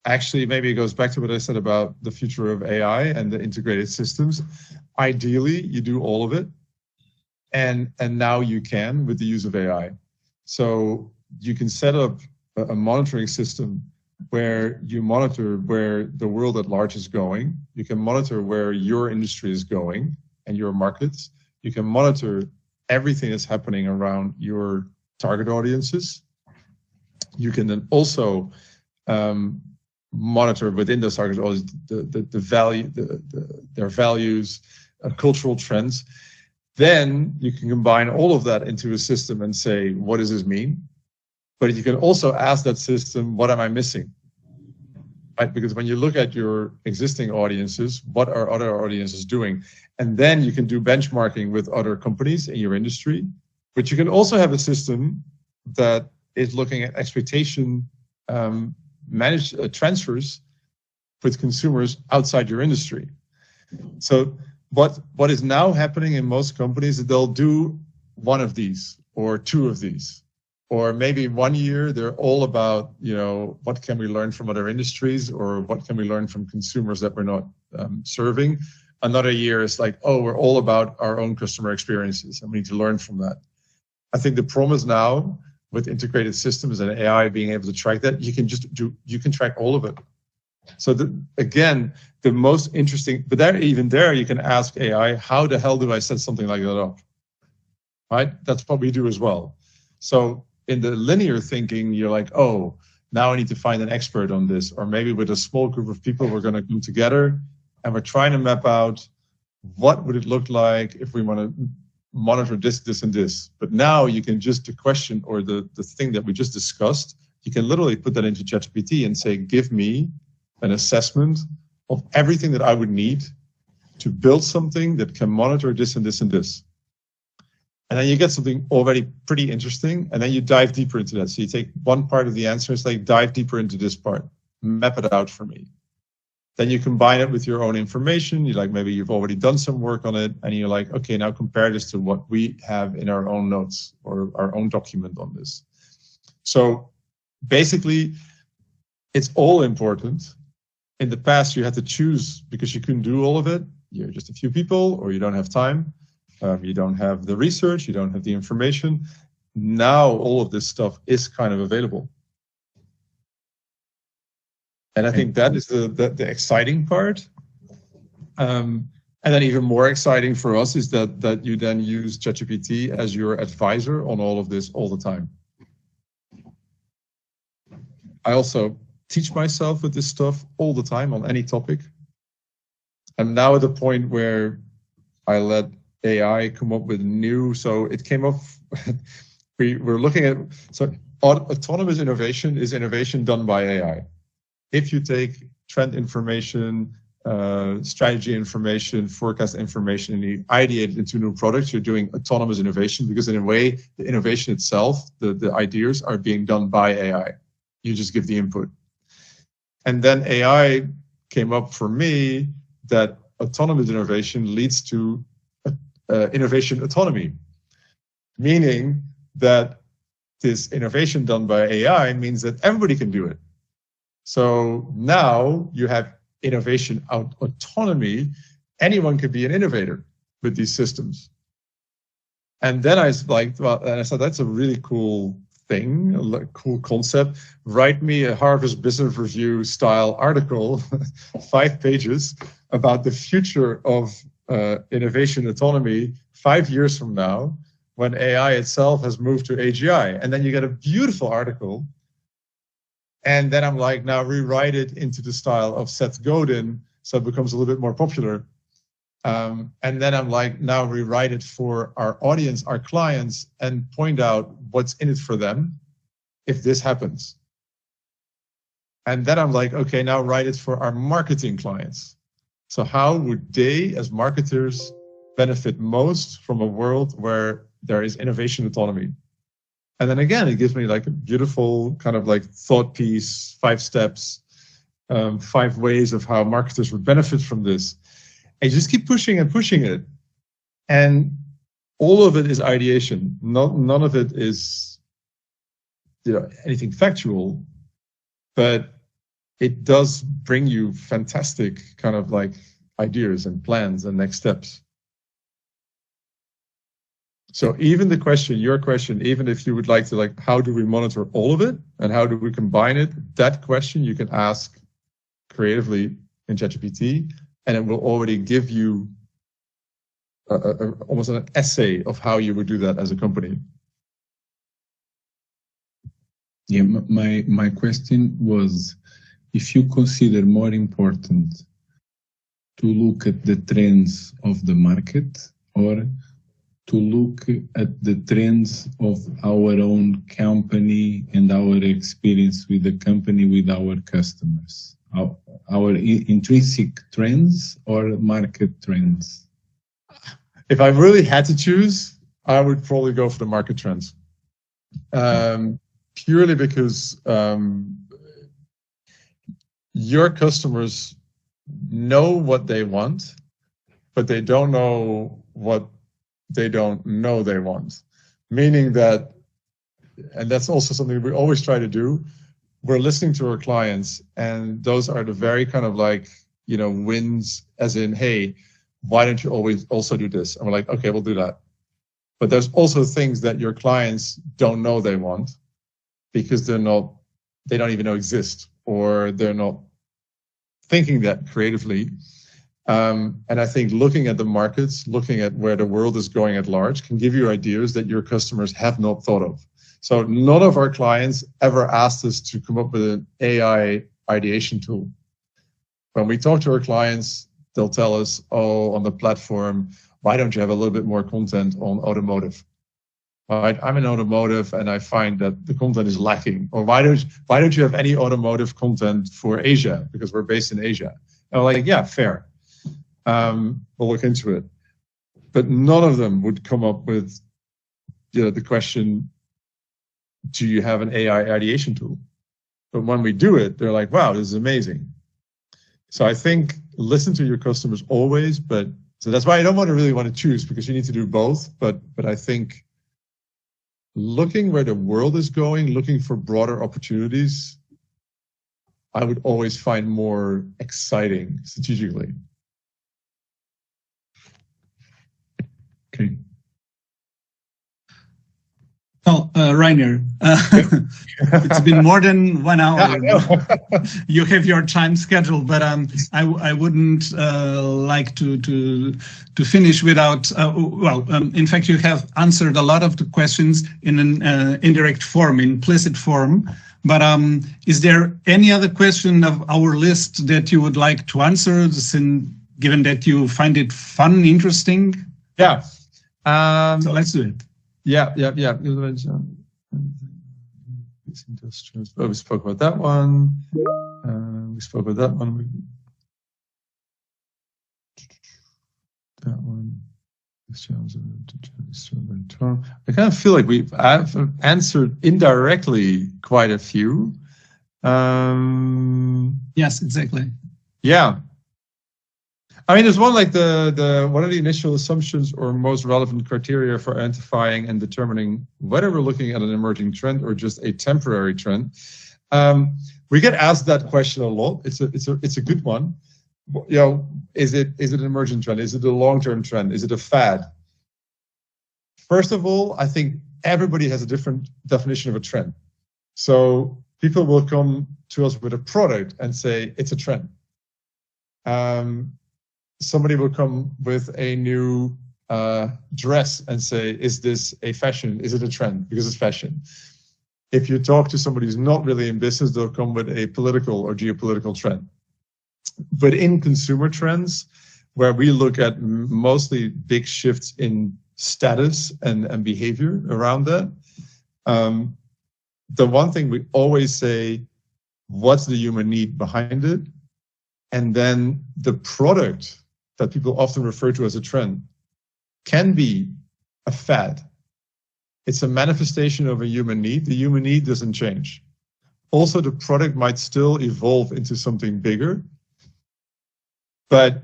Actually, maybe it goes back to what I said about the future of AI and the integrated systems. Ideally, you do all of it, and now you can with the use of AI. So you can set up a monitoring system where you monitor where the world at large is going. You can monitor where your industry is going and your markets. You can monitor everything that's happening around your target audiences. You can then also monitor within those target audiences the value, their values, cultural trends. Then you can combine all of that into a system and say, what does this mean? But you can also ask that system, what am I missing? Right? Because when you look at your existing audiences, what are other audiences doing? And then you can do benchmarking with other companies in your industry. But you can also have a system that is looking at expectation managed transfers with consumers outside your industry. So what is now happening in most companies is they'll do one of these or two of these, or maybe 1 year they're all about, what can we learn from other industries, or what can we learn from consumers that we're not serving. Another year is like, oh, we're all about our own customer experiences and we need to learn from that. I think the promise now with integrated systems and AI being able to track that, you can track all of it. So the most interesting, but even there you can ask AI, how the hell do I set something like that up? Right? That's what we do as well. So in the linear thinking, you're like, oh, now I need to find an expert on this, or maybe with a small group of people, we're going to come together and we're trying to map out what would it look like if we want to monitor this, this, and this. But now you can just the question or the thing that we just discussed, you can literally put that into ChatGPT and say, give me an assessment of everything that I would need to build something that can monitor this and this and this. And then you get something already pretty interesting, and then you dive deeper into that. So you take one part of the answer, it's like dive deeper into this part, map it out for me. Then you combine it with your own information. You like, maybe you've already done some work on it, and you're like, okay, now compare this to what we have in our own notes or our own document on this. So basically, it's all important. In the past, you had to choose because you couldn't do all of it. You're just a few people, or you don't have time. You don't have the research. You don't have the information. Now all of this stuff is kind of available. And I think that is the exciting part. And then even more exciting for us is that you then use ChatGPT as your advisor on all of this all the time. I also teach myself with this stuff all the time on any topic. I'm now at the point where I let AI come up with new, so it came up, we're looking at, so autonomous innovation is innovation done by AI. If you take trend information, strategy information, forecast information, and you ideate it into new products, you're doing autonomous innovation, because in a way, the innovation itself, the ideas are being done by AI. You just give the input. And then AI came up for me that autonomous innovation leads to innovation autonomy, meaning that this innovation done by AI means that everybody can do it. So now you have innovation autonomy. Anyone can be an innovator with these systems. And then I was like, well, and I said, that's a really cool thing, a cool concept. Write me a Harvard Business Review style article, 5 pages, about the future of innovation autonomy 5 years from now, when AI itself has moved to AGI. And then you get a beautiful article. And then I'm like, now rewrite it into the style of Seth Godin, so it becomes a little bit more popular. And then I'm like, now rewrite it for our audience, our clients, and point out what's in it for them if this happens. And then I'm like, okay, now write it for our marketing clients. So how would they, as marketers, benefit most from a world where there is innovation autonomy? And then again, it gives me like a beautiful kind of like thought piece, 5 steps, 5 ways of how marketers would benefit from this. And you just keep pushing and pushing it. And all of it is ideation. None of it is, anything factual, but it does bring you fantastic kind of like ideas and plans and next steps. So even the question, your question, even if you would like to, like, how do we monitor all of it and how do we combine it? That question you can ask creatively in ChatGPT, and it will already give you almost an essay of how you would do that as a company. Yeah, my question was, if you consider more important to look at the trends of the market or to look at the trends of our own company and our experience with the company, with our customers, our intrinsic trends or market trends? If I really had to choose, I would probably go for the market trends. Purely because your customers know what they want, but they don't know what they don't know they want. Meaning that, and that's also something we always try to do, we're listening to our clients, and those are the very kind of like, wins, as in, hey, why don't you always also do this? And we're like, okay, we'll do that. But there's also things that your clients don't know they want because they don't even know exist, or they're not thinking that creatively. And I think looking at the markets, looking at where the world is going at large, can give you ideas that your customers have not thought of. So none of our clients ever asked us to come up with an AI ideation tool. When we talk to our clients, they'll tell us, oh, on the platform, why don't you have a little bit more content on automotive? Right? I'm in automotive and I find that the content is lacking. Or why don't you have any automotive content for Asia? Because we're based in Asia. And I'm like, yeah, fair. We'll look into it. But none of them would come up with the question, do you have an AI ideation tool? But when we do it, they're like, wow, this is amazing. So I think listen to your customers always, but so that's why I don't really want to choose, because you need to do both. But I think looking where the world is going, looking for broader opportunities, I would always find more exciting strategically. Okay. Well, Rainer, it's been more than 1 hour. You have your time schedule, but I wouldn't like to finish without. In fact, you have answered a lot of the questions in an indirect form, implicit form. But is there any other question of our list that you would like to answer, given that you find it fun, interesting? Yeah. So let's do it. Yeah. Oh, we spoke about that one. We spoke about that one. That one. I kind of feel like I've answered indirectly quite a few. Yes, exactly. Yeah. I mean, there's one like what are the initial assumptions or most relevant criteria for identifying and determining whether we're looking at an emerging trend or just a temporary trend? We get asked that question a lot. It's a good one. You know, is it an emerging trend? Is it a long-term trend? Is it a fad? First of all, I think everybody has a different definition of a trend. So people will come to us with a product and say it's a trend. Somebody will come with a new dress and say, is this a fashion? Is it a trend? Because it's fashion. If you talk to somebody who's not really in business, they'll come with a political or geopolitical trend. But in consumer trends, where we look at mostly big shifts in status and behavior around that, the one thing we always say, what's the human need behind it? And then the product that people often refer to as a trend can be a fad. It's a manifestation of a human need. The human need doesn't change. Also, the product might still evolve into something bigger. But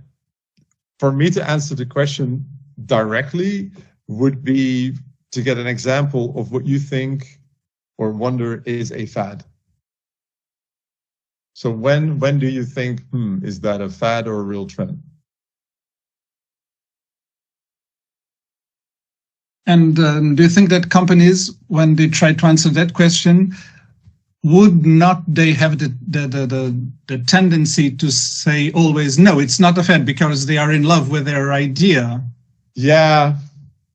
for me to answer the question directly would be to get an example of what you think or wonder is a fad. So when do you think, is that a fad or a real trend? And do you think that companies, when they try to answer that question, would not they have the tendency to say always, no, it's not a fad, because they are in love with their idea? Yeah,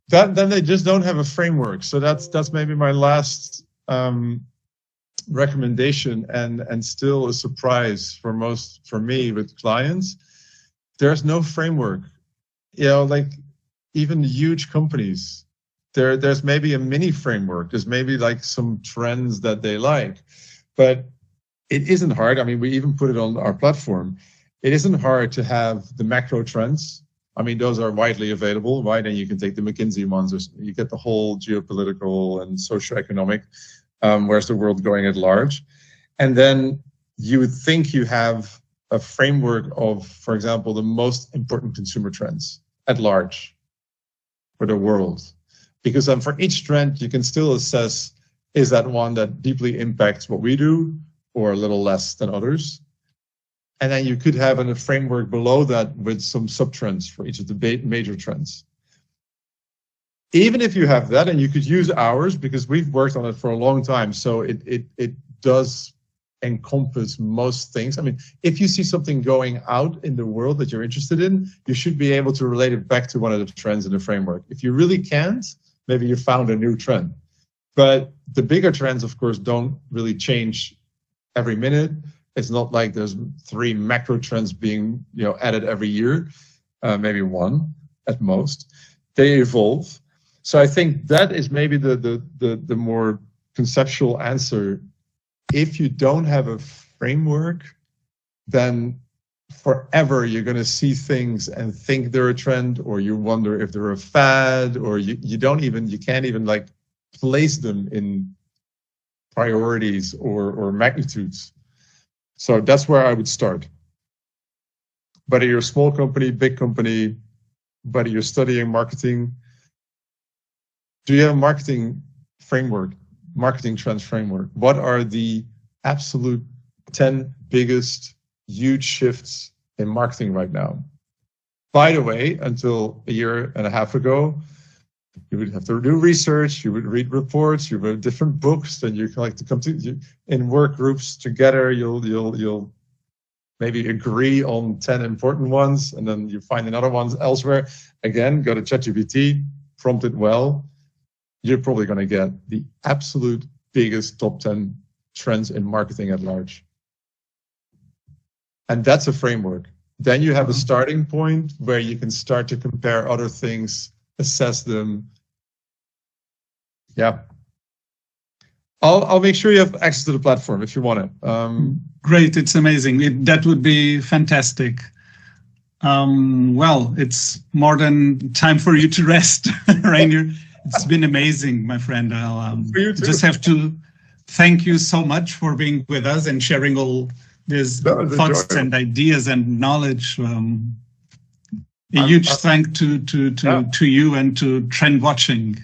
then they just don't have a framework. So that's maybe my last recommendation, and still a surprise for me with clients. There's no framework. You know, like even huge companies, there's maybe a mini framework. There's maybe like some trends that they like, but it isn't hard. I mean, we even put it on our platform. It isn't hard to have the macro trends. I mean, those are widely available, right? And you can take the McKinsey ones, or you get the whole geopolitical and socioeconomic, where's the world going at large. And then you would think you have a framework of, for example, the most important consumer trends at large for the world. Because for each trend, you can still assess, is that one that deeply impacts what we do or a little less than others? And then you could have a framework below that with some sub-trends for each of the major trends. Even if you have that, and you could use ours because we've worked on it for a long time, so it does encompass most things. I mean, if you see something going out in the world that you're interested in, you should be able to relate it back to one of the trends in the framework. If you really can't, maybe you found a new trend. But the bigger trends, of course, don't really change every minute. It's not like there's 3 macro trends being, added every year, maybe 1 at most. They evolve. So I think that is maybe the more conceptual answer. If you don't have a framework, then forever you're going to see things and think they're a trend, or you wonder if they're a fad, or you can't even like place them in priorities or magnitudes. So that's where I would start. whether you're a small company, big company, whether you're studying marketing, do you have a marketing framework, marketing trends framework? What are the absolute 10 biggest huge shifts in marketing right now? By the way, until a year and a half ago, you would have to do research, you would read reports, you read different books, then you like to come to in work groups together. You'll maybe agree on 10 important ones, and then you find another ones elsewhere. Again, go to ChatGPT, prompt it well. You're probably going to get the absolute biggest top 10 trends in marketing at large. And that's a framework. Then you have a starting point where you can start to compare other things, assess them. Yeah. I'll make sure you have access to the platform if you want it. Great, it's amazing. That would be fantastic. Well, it's more than time for you to rest, Rainier. It's been amazing, my friend. I'll just have to thank you so much for being with us and sharing all these thoughts and ideas and knowledge. A huge thank to you and to Trend Watching.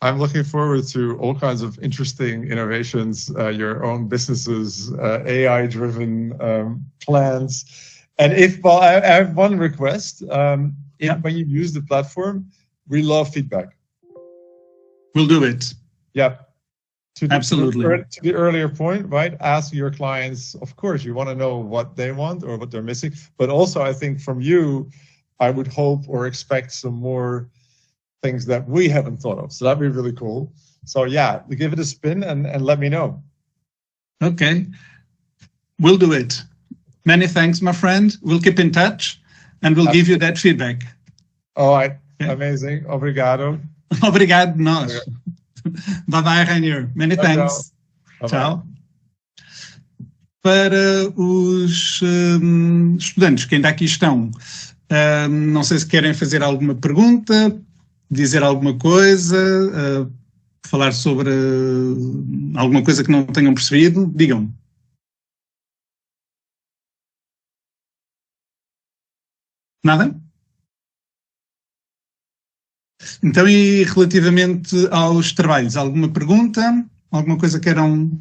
I'm looking forward to all kinds of interesting innovations, your own businesses, AI-driven plans. And I have one request. When you use the platform, we love feedback. We'll do it. Yeah. Absolutely. To the earlier point, right? Ask your clients, of course, you want to know what they want or what they're missing. But also, I think from you, I would hope or expect some more things that we haven't thought of. So that'd be really cool. So yeah, give it a spin and let me know. Okay. We'll do it. Many thanks, my friend. We'll keep in touch and we'll give you that feedback. All right. Okay. Amazing. Obrigado. Obrigado, nós. Bye-bye, Rainier. Many thanks. Tchau. Para os estudantes que ainda aqui estão, não sei se querem fazer alguma pergunta, dizer alguma coisa, falar sobre alguma coisa que não tenham percebido, digam. Nada? Então, e relativamente aos trabalhos, alguma pergunta? Alguma coisa queiram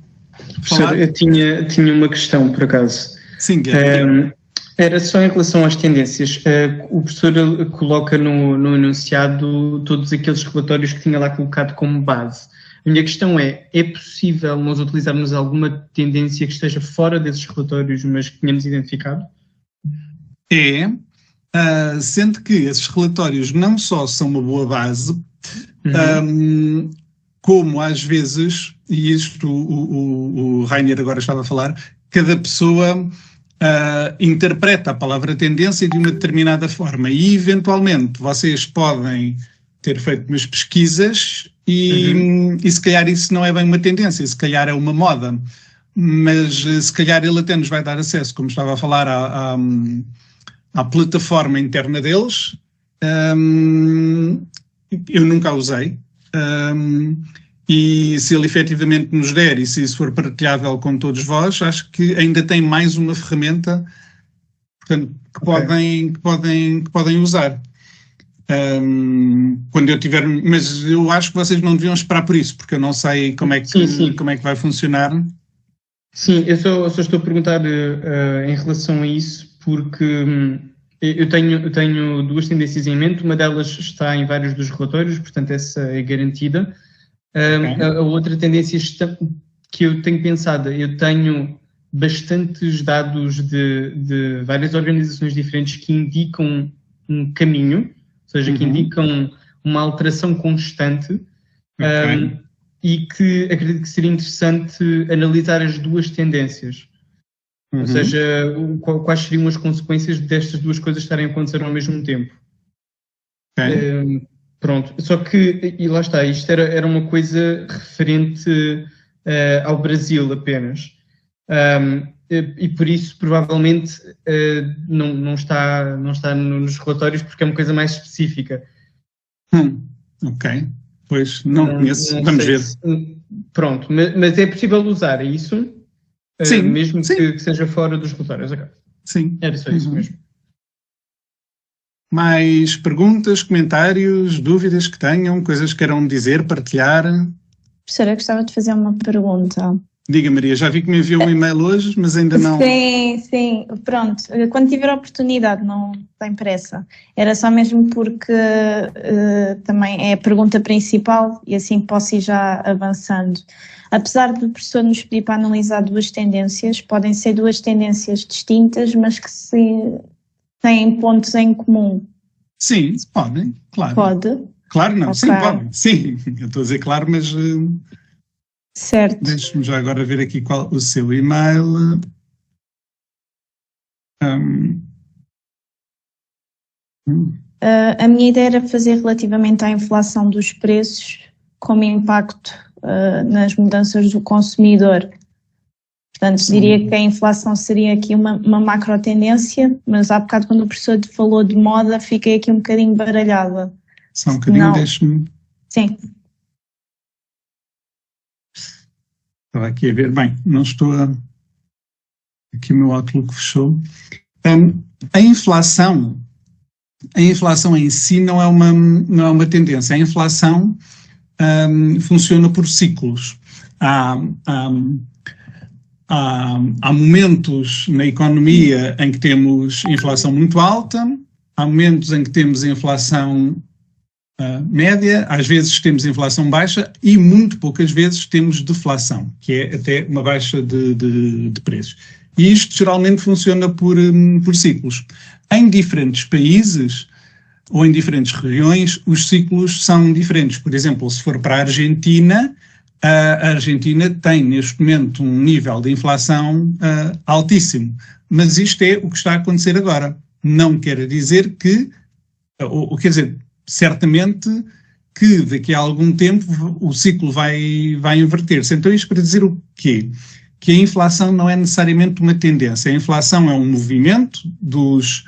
falar? Professor, eu tinha uma questão, por acaso. Sim, era só em relação às tendências. O professor coloca no enunciado todos aqueles relatórios que tinha lá colocado como base. A minha questão é possível nós utilizarmos alguma tendência que esteja fora desses relatórios, mas que tenhamos identificado? Sendo que esses relatórios não só são uma boa base, como às vezes, e isto o Rainier agora estava a falar, cada pessoa interpreta a palavra tendência de uma determinada forma e eventualmente vocês podem ter feito umas pesquisas e se calhar isso não é bem uma tendência, se calhar é uma moda, mas se calhar ele até nos vai dar acesso, como estava a falar, à plataforma interna deles. Eu nunca a usei. E se ele efetivamente nos der e se isso for partilhável com todos vós, acho que ainda tem mais uma ferramenta, portanto, que podem usar. Quando eu tiver, mas eu acho que vocês não deviam esperar por isso, porque eu não sei como é que vai funcionar. Sim, eu só estou a perguntar em relação a isso, porque eu tenho duas tendências em mente, uma delas está em vários dos relatórios, portanto essa é garantida. A outra tendência que eu tenho pensado, eu tenho bastantes dados de várias organizações diferentes que indicam um caminho, ou seja, que indicam uma alteração constante, e que acredito que seria interessante analisar as duas tendências. Ou seja, quais seriam as consequências destas duas coisas estarem a acontecer ao mesmo tempo. Pronto, só que, e lá está, isto era uma coisa referente ao Brasil apenas. E por isso, provavelmente, não está nos relatórios, porque é uma coisa mais específica. Ok, pois não conheço, vamos ver. Pronto, mas é possível usar isso? Sim, mesmo que seja fora dos relatórios. Okay. Sim. Era só isso mesmo. Mais perguntas, comentários, dúvidas que tenham, coisas que queiram dizer, partilhar? Professora, gostava de fazer uma pergunta. Diga, Maria, já vi que me enviou um e-mail hoje, mas ainda não... Sim, pronto. Quando tiver a oportunidade, não tem pressa. Era só mesmo porque também é a pergunta principal e assim posso ir já avançando. Apesar do professor nos pedir para analisar duas tendências, podem ser duas tendências distintas, mas que têm pontos em comum. Sim, podem, claro. Pode? Claro, não, Okay. sim, podem. Sim, eu estou a dizer claro, mas... Certo. Deixe-me já agora ver aqui qual o seu e-mail. A minha ideia era fazer relativamente à inflação dos preços como impacto nas mudanças do consumidor. Portanto, diria que a inflação seria aqui uma macro tendência, mas há bocado quando o professor falou de moda, fiquei aqui um bocadinho baralhada. Só um bocadinho, deixe-me... Sim. Estava aqui a ver, bem, não estou a... Aqui o meu Outlook fechou. A inflação em si não é uma tendência. A inflação funciona por ciclos. Há momentos na economia em que temos inflação muito alta, há momentos em que temos inflação média, às vezes temos inflação baixa e muito poucas vezes temos deflação, que é até uma baixa de preços. E isto geralmente funciona por ciclos. Em diferentes países ou em diferentes regiões, os ciclos são diferentes. Por exemplo, se for para a Argentina tem neste momento um nível de inflação altíssimo, mas isto é o que está a acontecer agora. Não quer dizer que, ou quer dizer, certamente que daqui a algum tempo o ciclo vai inverter-se. Então isto para dizer o quê? Que a inflação não é necessariamente uma tendência. A inflação é um movimento dos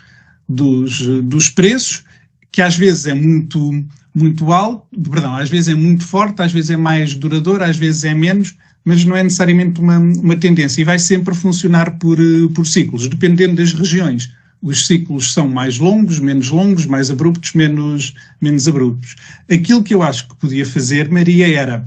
preços que às vezes é muito alto, às vezes é muito forte, às vezes é mais duradouro, às vezes é menos, mas não é necessariamente uma tendência e vai sempre funcionar por ciclos, dependendo das regiões. Os ciclos são mais longos, mais abruptos, menos abruptos. Aquilo que eu acho que podia fazer, Maria, era...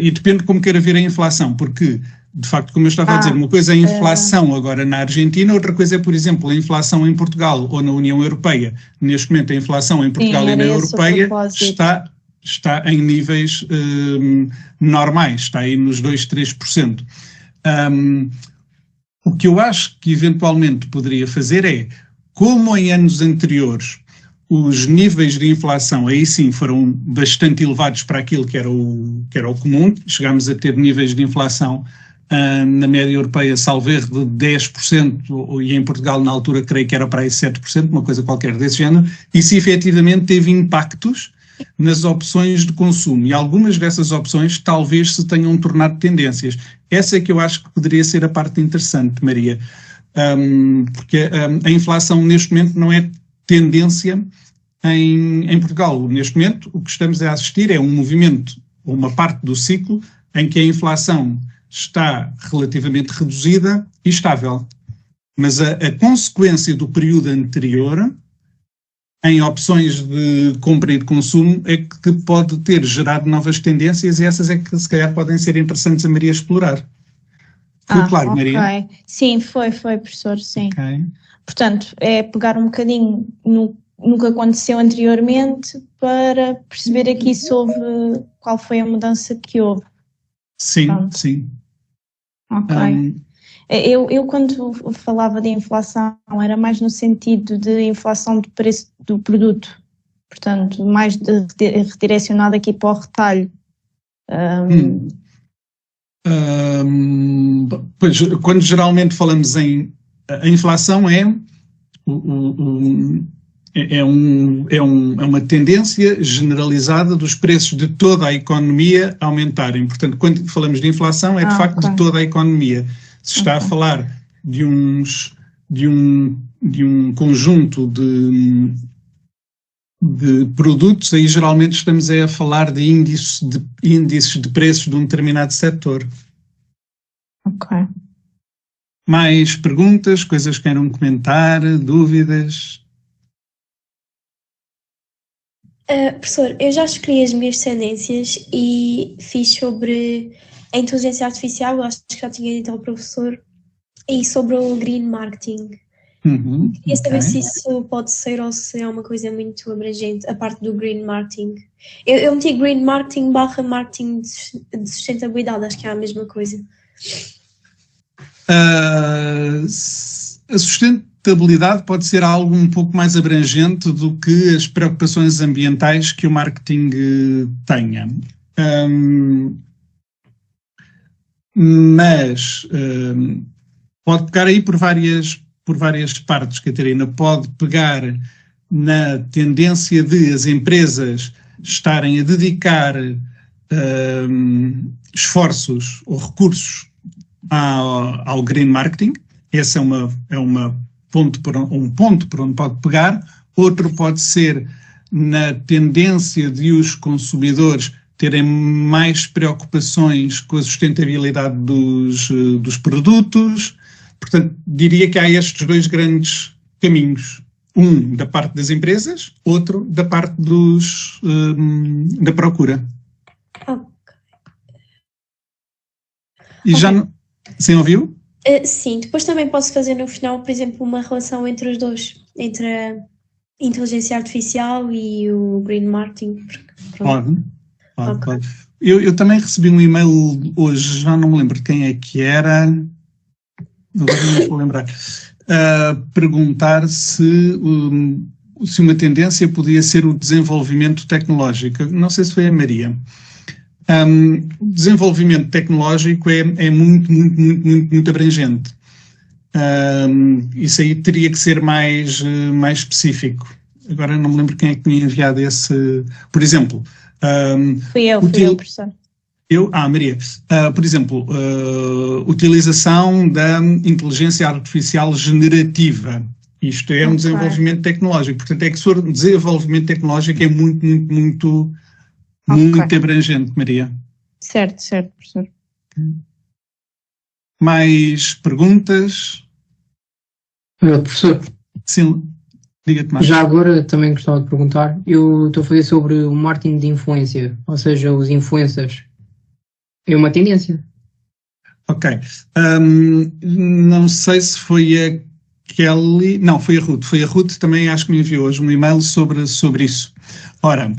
e depende como queira ver a inflação, porque, de facto, como eu estava a dizer, uma coisa é a inflação agora na Argentina, outra coisa é, por exemplo, a inflação em Portugal ou na União Europeia. Neste momento, a inflação em Portugal e na Europeia está em níveis normais, está aí nos 2-3%. O que eu acho que eventualmente poderia fazer é, como em anos anteriores os níveis de inflação aí sim foram bastante elevados para aquilo que era o comum, chegámos a ter níveis de inflação na média europeia, salvo erro, de 10%, e em Portugal na altura creio que era para aí 7%, uma coisa qualquer desse género, isso efetivamente teve impactos nas opções de consumo, e algumas dessas opções talvez se tenham tornado tendências. Essa é que eu acho que poderia ser a parte interessante, Maria, porque a inflação neste momento não é tendência em Portugal. Neste momento o que estamos a assistir é um movimento, uma parte do ciclo em que a inflação está relativamente reduzida e estável, mas a consequência do período anterior em opções de compra e de consumo é que pode ter gerado novas tendências e essas é que se calhar podem ser interessantes a Maria explorar. Foi claro, okay. Maria? Sim, foi, professor, sim. Okay. Portanto, é pegar um bocadinho no que aconteceu anteriormente para perceber aqui sobre qual foi a mudança que houve. Sim, Pronto. Sim. Ok. Eu quando falava de inflação era mais no sentido de inflação do preço do produto, portanto, mais redirecionado aqui para o retalho. Pois, quando geralmente falamos em a inflação é uma tendência generalizada dos preços de toda a economia aumentarem. Portanto, quando falamos de inflação é de facto de toda a economia. Se está a falar de um conjunto de produtos, aí geralmente estamos a falar de índices de preços de um determinado setor. Ok. Mais perguntas, coisas que queiram comentar, dúvidas? Professor, eu já escolhi as minhas tendências e fiz sobre a inteligência artificial, eu acho que já tinha dito ao professor, e sobre o green marketing. Queria saber se isso pode ser ou se é uma coisa muito abrangente, a parte do green marketing. Eu meti green marketing / marketing de sustentabilidade, acho que é a mesma coisa. A sustentabilidade pode ser algo um pouco mais abrangente do que as preocupações ambientais que o marketing tenha. Mas pode pegar aí por várias partes, Catarina. Pode pegar na tendência de as empresas estarem a dedicar esforços ou recursos ao green marketing. Esse é um ponto por onde pode pegar. Outro pode ser na tendência de os consumidores terem mais preocupações com a sustentabilidade dos produtos. Portanto, diria que há estes dois grandes caminhos. Um da parte das empresas, outro da parte da procura. E já não... Sim, ouviu? Sim, depois também posso fazer no final, por exemplo, uma relação entre os dois, entre a inteligência artificial e o green marketing. Pode. Eu também recebi um e-mail hoje, já não me lembro de quem é que era, agora não me estou a lembrar, a perguntar se uma tendência podia ser o desenvolvimento tecnológico. Não sei se foi a Maria. O desenvolvimento tecnológico é muito abrangente. Isso aí teria que ser mais específico. Agora não me lembro quem é que tinha enviado esse... Por exemplo... Fui eu, professor. Maria. Por exemplo, utilização da inteligência artificial generativa. Isto é um desenvolvimento tecnológico. Portanto, é que o desenvolvimento tecnológico é muito abrangente, Maria. Certo, professor. Mais perguntas? Professor. Sim, diga-te mais. Já agora também gostava de perguntar, eu estou a fazer sobre o marketing de influência, ou seja, os influencers. É uma tendência. Ok. Não sei se foi a Kelly... Não, foi a Ruth. Foi a Ruth também, acho que me enviou hoje um e-mail sobre isso. Ora,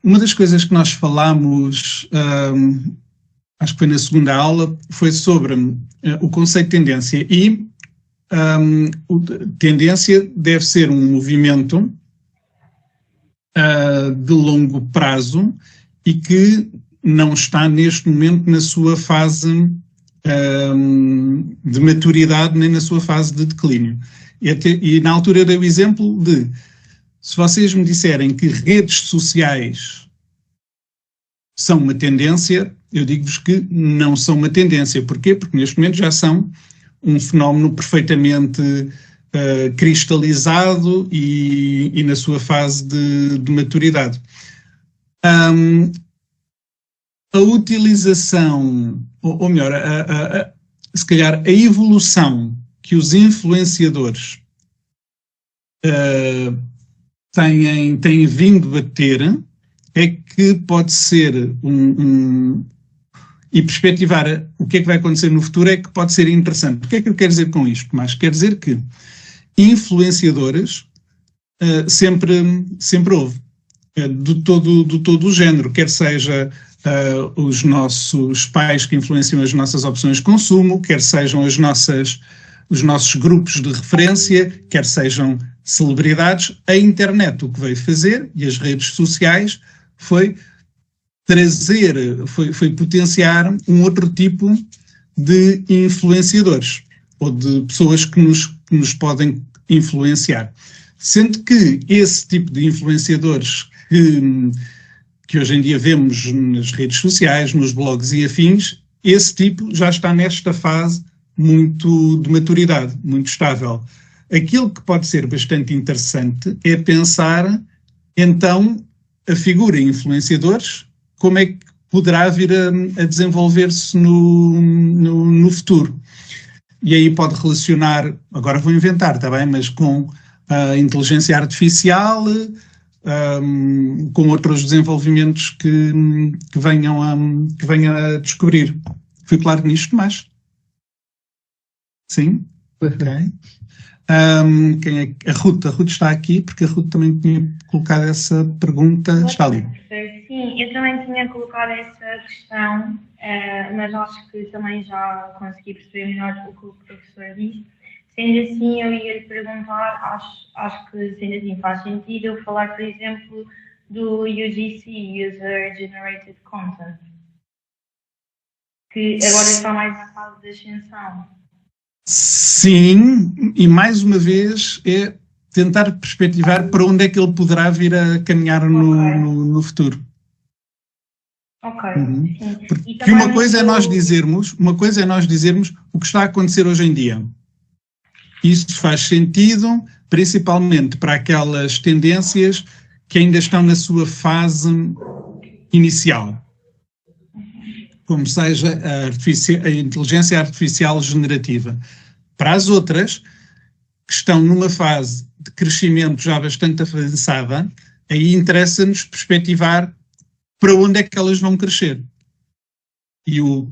uma das coisas que nós falámos, acho que foi na segunda aula, foi sobre o conceito de tendência. E tendência deve ser um movimento de longo prazo e que não está neste momento na sua fase de maturidade nem na sua fase de declínio. E na altura eu dei o exemplo de, se vocês me disserem que redes sociais são uma tendência, eu digo-vos que não são uma tendência. Porquê? Porque neste momento já são um fenómeno perfeitamente cristalizado e na sua fase de maturidade. A utilização, ou melhor, se calhar a evolução que os influenciadores têm vindo a ter é que pode ser e perspectivar o que é que vai acontecer no futuro é que pode ser interessante. O que é que eu quero dizer com isto? Mas quer dizer que influenciadores sempre houve, de todo o género, quer seja os nossos pais que influenciam as nossas opções de consumo, quer sejam os nossos grupos de referência, quer sejam celebridades. A internet o que veio fazer, e as redes sociais, foi potenciar um outro tipo de influenciadores, ou de pessoas que nos podem influenciar. Sendo que esse tipo de influenciadores que hoje em dia vemos nas redes sociais, nos blogs e afins, esse tipo já está nesta fase muito de maturidade, muito estável. Aquilo que pode ser bastante interessante é pensar, então, a figura influenciadores, como é que poderá vir a desenvolver-se no futuro. e aí pode relacionar, agora vou inventar, está bem, mas com a inteligência artificial, com outros desenvolvimentos que venham a descobrir. Fui claro nisto, mas? Sim? Ok. Quem é? A Ruth está aqui, porque a Ruth também tinha colocado essa pergunta. Está ali. Sim, eu também tinha colocado essa questão, mas acho que também já consegui perceber melhor o que o professor disse. Sendo assim, eu ia lhe perguntar, acho que sendo assim faz sentido eu falar, por exemplo, do UGC, User Generated Content, que agora está mais na fase de ascensão. Sim, e mais uma vez é tentar perspectivar para onde é que ele poderá vir a caminhar no futuro. Ok. Uhum. Sim. Porque uma coisa é nós dizermos o que está a acontecer hoje em dia. Isso faz sentido, principalmente para aquelas tendências que ainda estão na sua fase inicial, como seja a inteligência artificial generativa. Para as outras, que estão numa fase de crescimento já bastante avançada, aí interessa-nos perspectivar para onde é que elas vão crescer. E o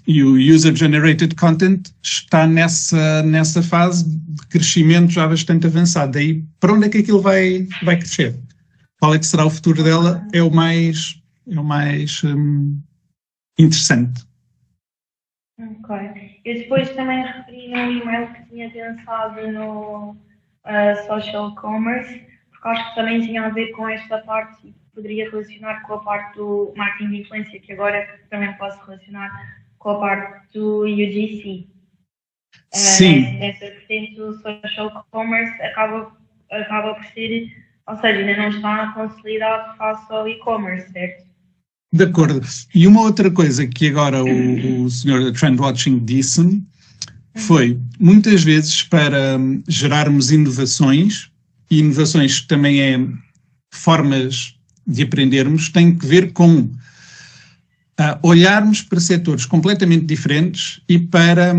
User-Generated Content está nessa fase de crescimento já bastante avançado. Daí, para onde é que aquilo vai crescer? Qual é que será o futuro dela? É o mais interessante. Ok. Eu depois também referi no e-mail que tinha pensado no social commerce, porque acho que também tinha a ver com esta parte e poderia relacionar com a parte do marketing de influência, que agora também posso relacionar com a parte do UGC. Sim. Essa vertente do social commerce acaba por ser, ou seja, ainda não está consolidado face ao e-commerce, certo? De acordo. E uma outra coisa que agora o senhor da Trendwatching disse foi, muitas vezes, para gerarmos inovações, e inovações também é formas de aprendermos, tem que ver com olharmos para setores completamente diferentes e para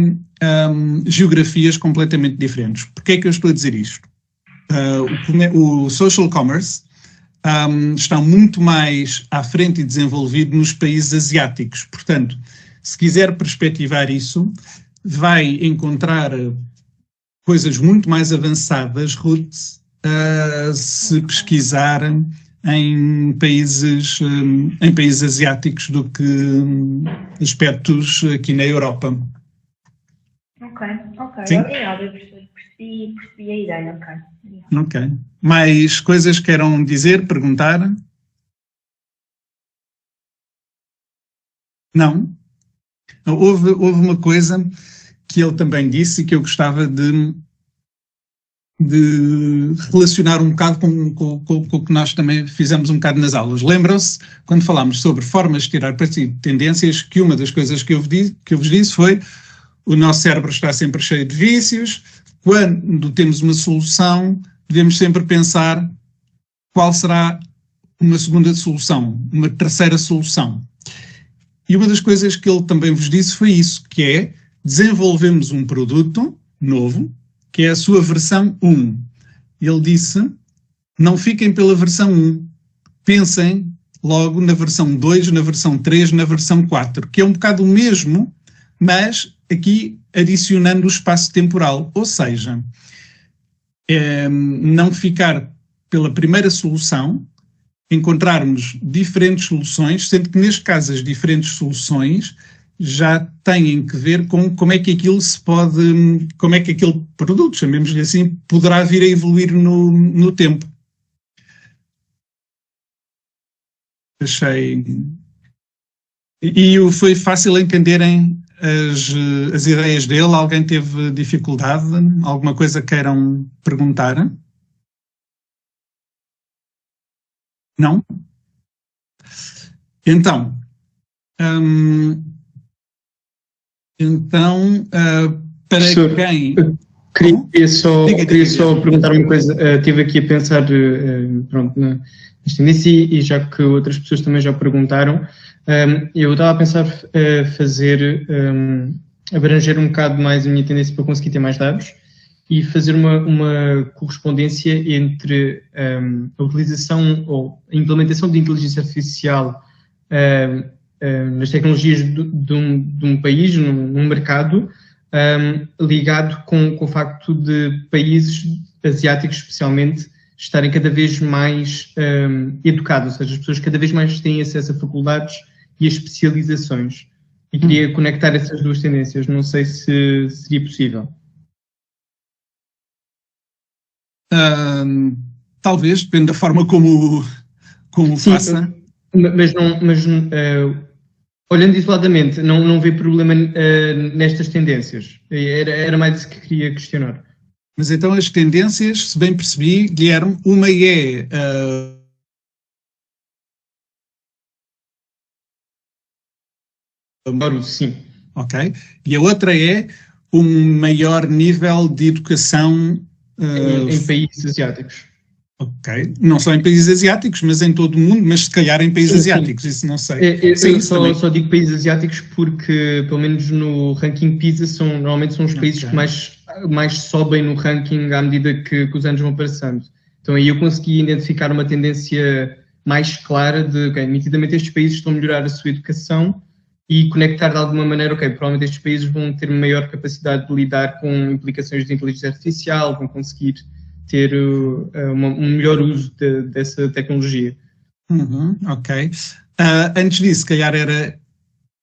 geografias completamente diferentes. Porquê é que eu estou a dizer isto? O social commerce está muito mais à frente e desenvolvido nos países asiáticos. Portanto, se quiser perspectivar isso, vai encontrar coisas muito mais avançadas, Ruth, se pesquisar em países asiáticos do que aspectos aqui na Europa. Ok. Sim? Obrigada, professor. Percebi a ideia, ok. Ok. Mais coisas queiram dizer, perguntar? Não? Houve uma coisa que ele também disse e que eu gostava de relacionar um bocado com o que nós também fizemos um bocado nas aulas. Lembram-se, quando falámos sobre formas de tirar partido de tendências, que uma das coisas que eu vos disse foi o nosso cérebro está sempre cheio de vícios. Quando temos uma solução, devemos sempre pensar qual será uma segunda solução, uma terceira solução. E uma das coisas que ele também vos disse foi isso, que é desenvolvemos um produto novo, que é a sua versão 1. Ele disse, não fiquem pela versão 1, pensem logo na versão 2, na versão 3, na versão 4, que é um bocado o mesmo, mas aqui adicionando o espaço temporal, ou seja, não ficar pela primeira solução, encontrarmos diferentes soluções, sendo que neste caso as diferentes soluções já têm que ver com como é que aquilo se pode, como é que aquele produto, chamemos-lhe assim, poderá vir a evoluir no tempo. Achei... E foi fácil entenderem as ideias dele? Alguém teve dificuldade? Alguma coisa queiram perguntar? Não? Então, para Professor, quem... Queria só perguntar uma coisa. Estive aqui a pensar, pronto, as tendências, e já que outras pessoas também já perguntaram, eu estava a pensar fazer, abranger um bocado mais a minha tendência para conseguir ter mais dados e fazer uma correspondência entre a utilização ou a implementação de inteligência artificial nas tecnologias de um país, num mercado, ligado com o facto de países asiáticos, especialmente, estarem cada vez mais educados, ou seja, as pessoas cada vez mais têm acesso a faculdades e a especializações. E queria conectar essas duas tendências, não sei se seria possível. Talvez, depende da forma como Sim, faça. Mas olhando isoladamente, não vê problema nestas tendências. Era mais isso que queria questionar. Mas então as tendências, se bem percebi, Guilherme, uma é sim. ok, e a outra é um maior nível de educação em países asiáticos. Ok, não só em países asiáticos, mas em todo o mundo, mas se calhar em países asiáticos, isso não sei. Eu só digo países asiáticos porque, pelo menos no ranking PISA, normalmente são os países que mais sobem no ranking à medida que os anos vão passando. Então aí eu consegui identificar uma tendência mais clara de, nitidamente estes países estão a melhorar a sua educação e conectar de alguma maneira, provavelmente estes países vão ter maior capacidade de lidar com implicações de inteligência artificial, vão conseguir ter um melhor uso dessa tecnologia. Ok. Antes disso, se calhar era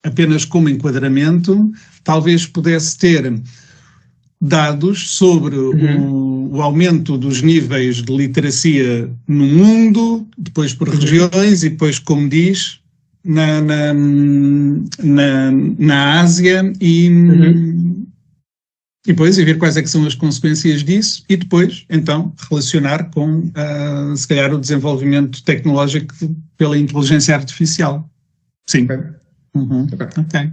apenas como enquadramento, talvez pudesse ter dados sobre o aumento dos níveis de literacia no mundo, depois por regiões e depois, como diz, na Ásia e depois ver quais é que são as consequências disso e depois, então, relacionar com, se calhar, o desenvolvimento tecnológico pela inteligência artificial. Sim. Ok.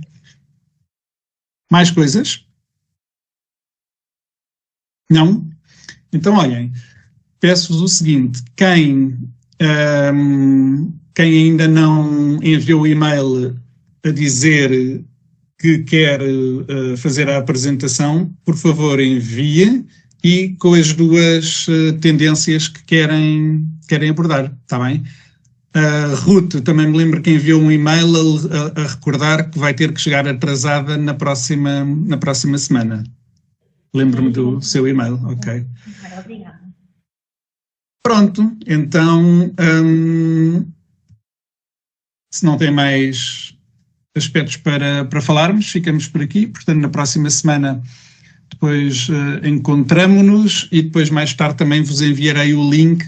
Mais coisas? Não? Então, olhem, peço-vos o seguinte, quem ainda não enviou o e-mail a dizer que quer fazer a apresentação, por favor envie e com as duas tendências que querem abordar, está bem? Ruth, também me lembro que enviou um e-mail a recordar que vai ter que chegar atrasada na próxima semana. Lembro-me do seu e-mail, ok. Obrigada. Pronto, então, se não tem mais aspectos para falarmos, ficamos por aqui. Portanto, na próxima semana depois encontramo-nos e depois mais tarde também vos enviarei o link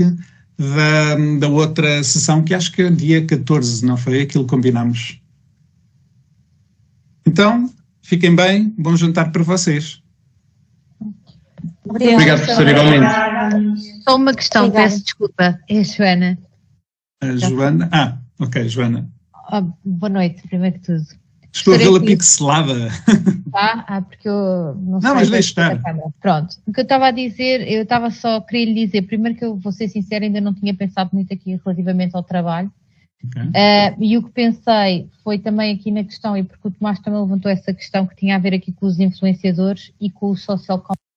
da outra sessão, que acho que é dia 14, não foi? Aquilo que combinámos. Então, fiquem bem, bom jantar para vocês. Obrigado, professor, igualmente. Só uma questão, Obrigada. peço desculpa, é a Joana. A Joana? Ok, Joana. Boa noite, primeiro que tudo. Estou a vê-la Aqui. pixelada. Tá? Porque eu não sei. Não, mas bem deixe estar. a câmera. Pronto. O que eu estava a dizer, eu estava só, queria lhe dizer, primeiro que eu vou ser sincera, ainda não tinha pensado muito aqui relativamente ao trabalho. Okay. E o que pensei foi também aqui na questão, e porque o Tomás também levantou essa questão que tinha a ver aqui com os influenciadores e com o social commerce.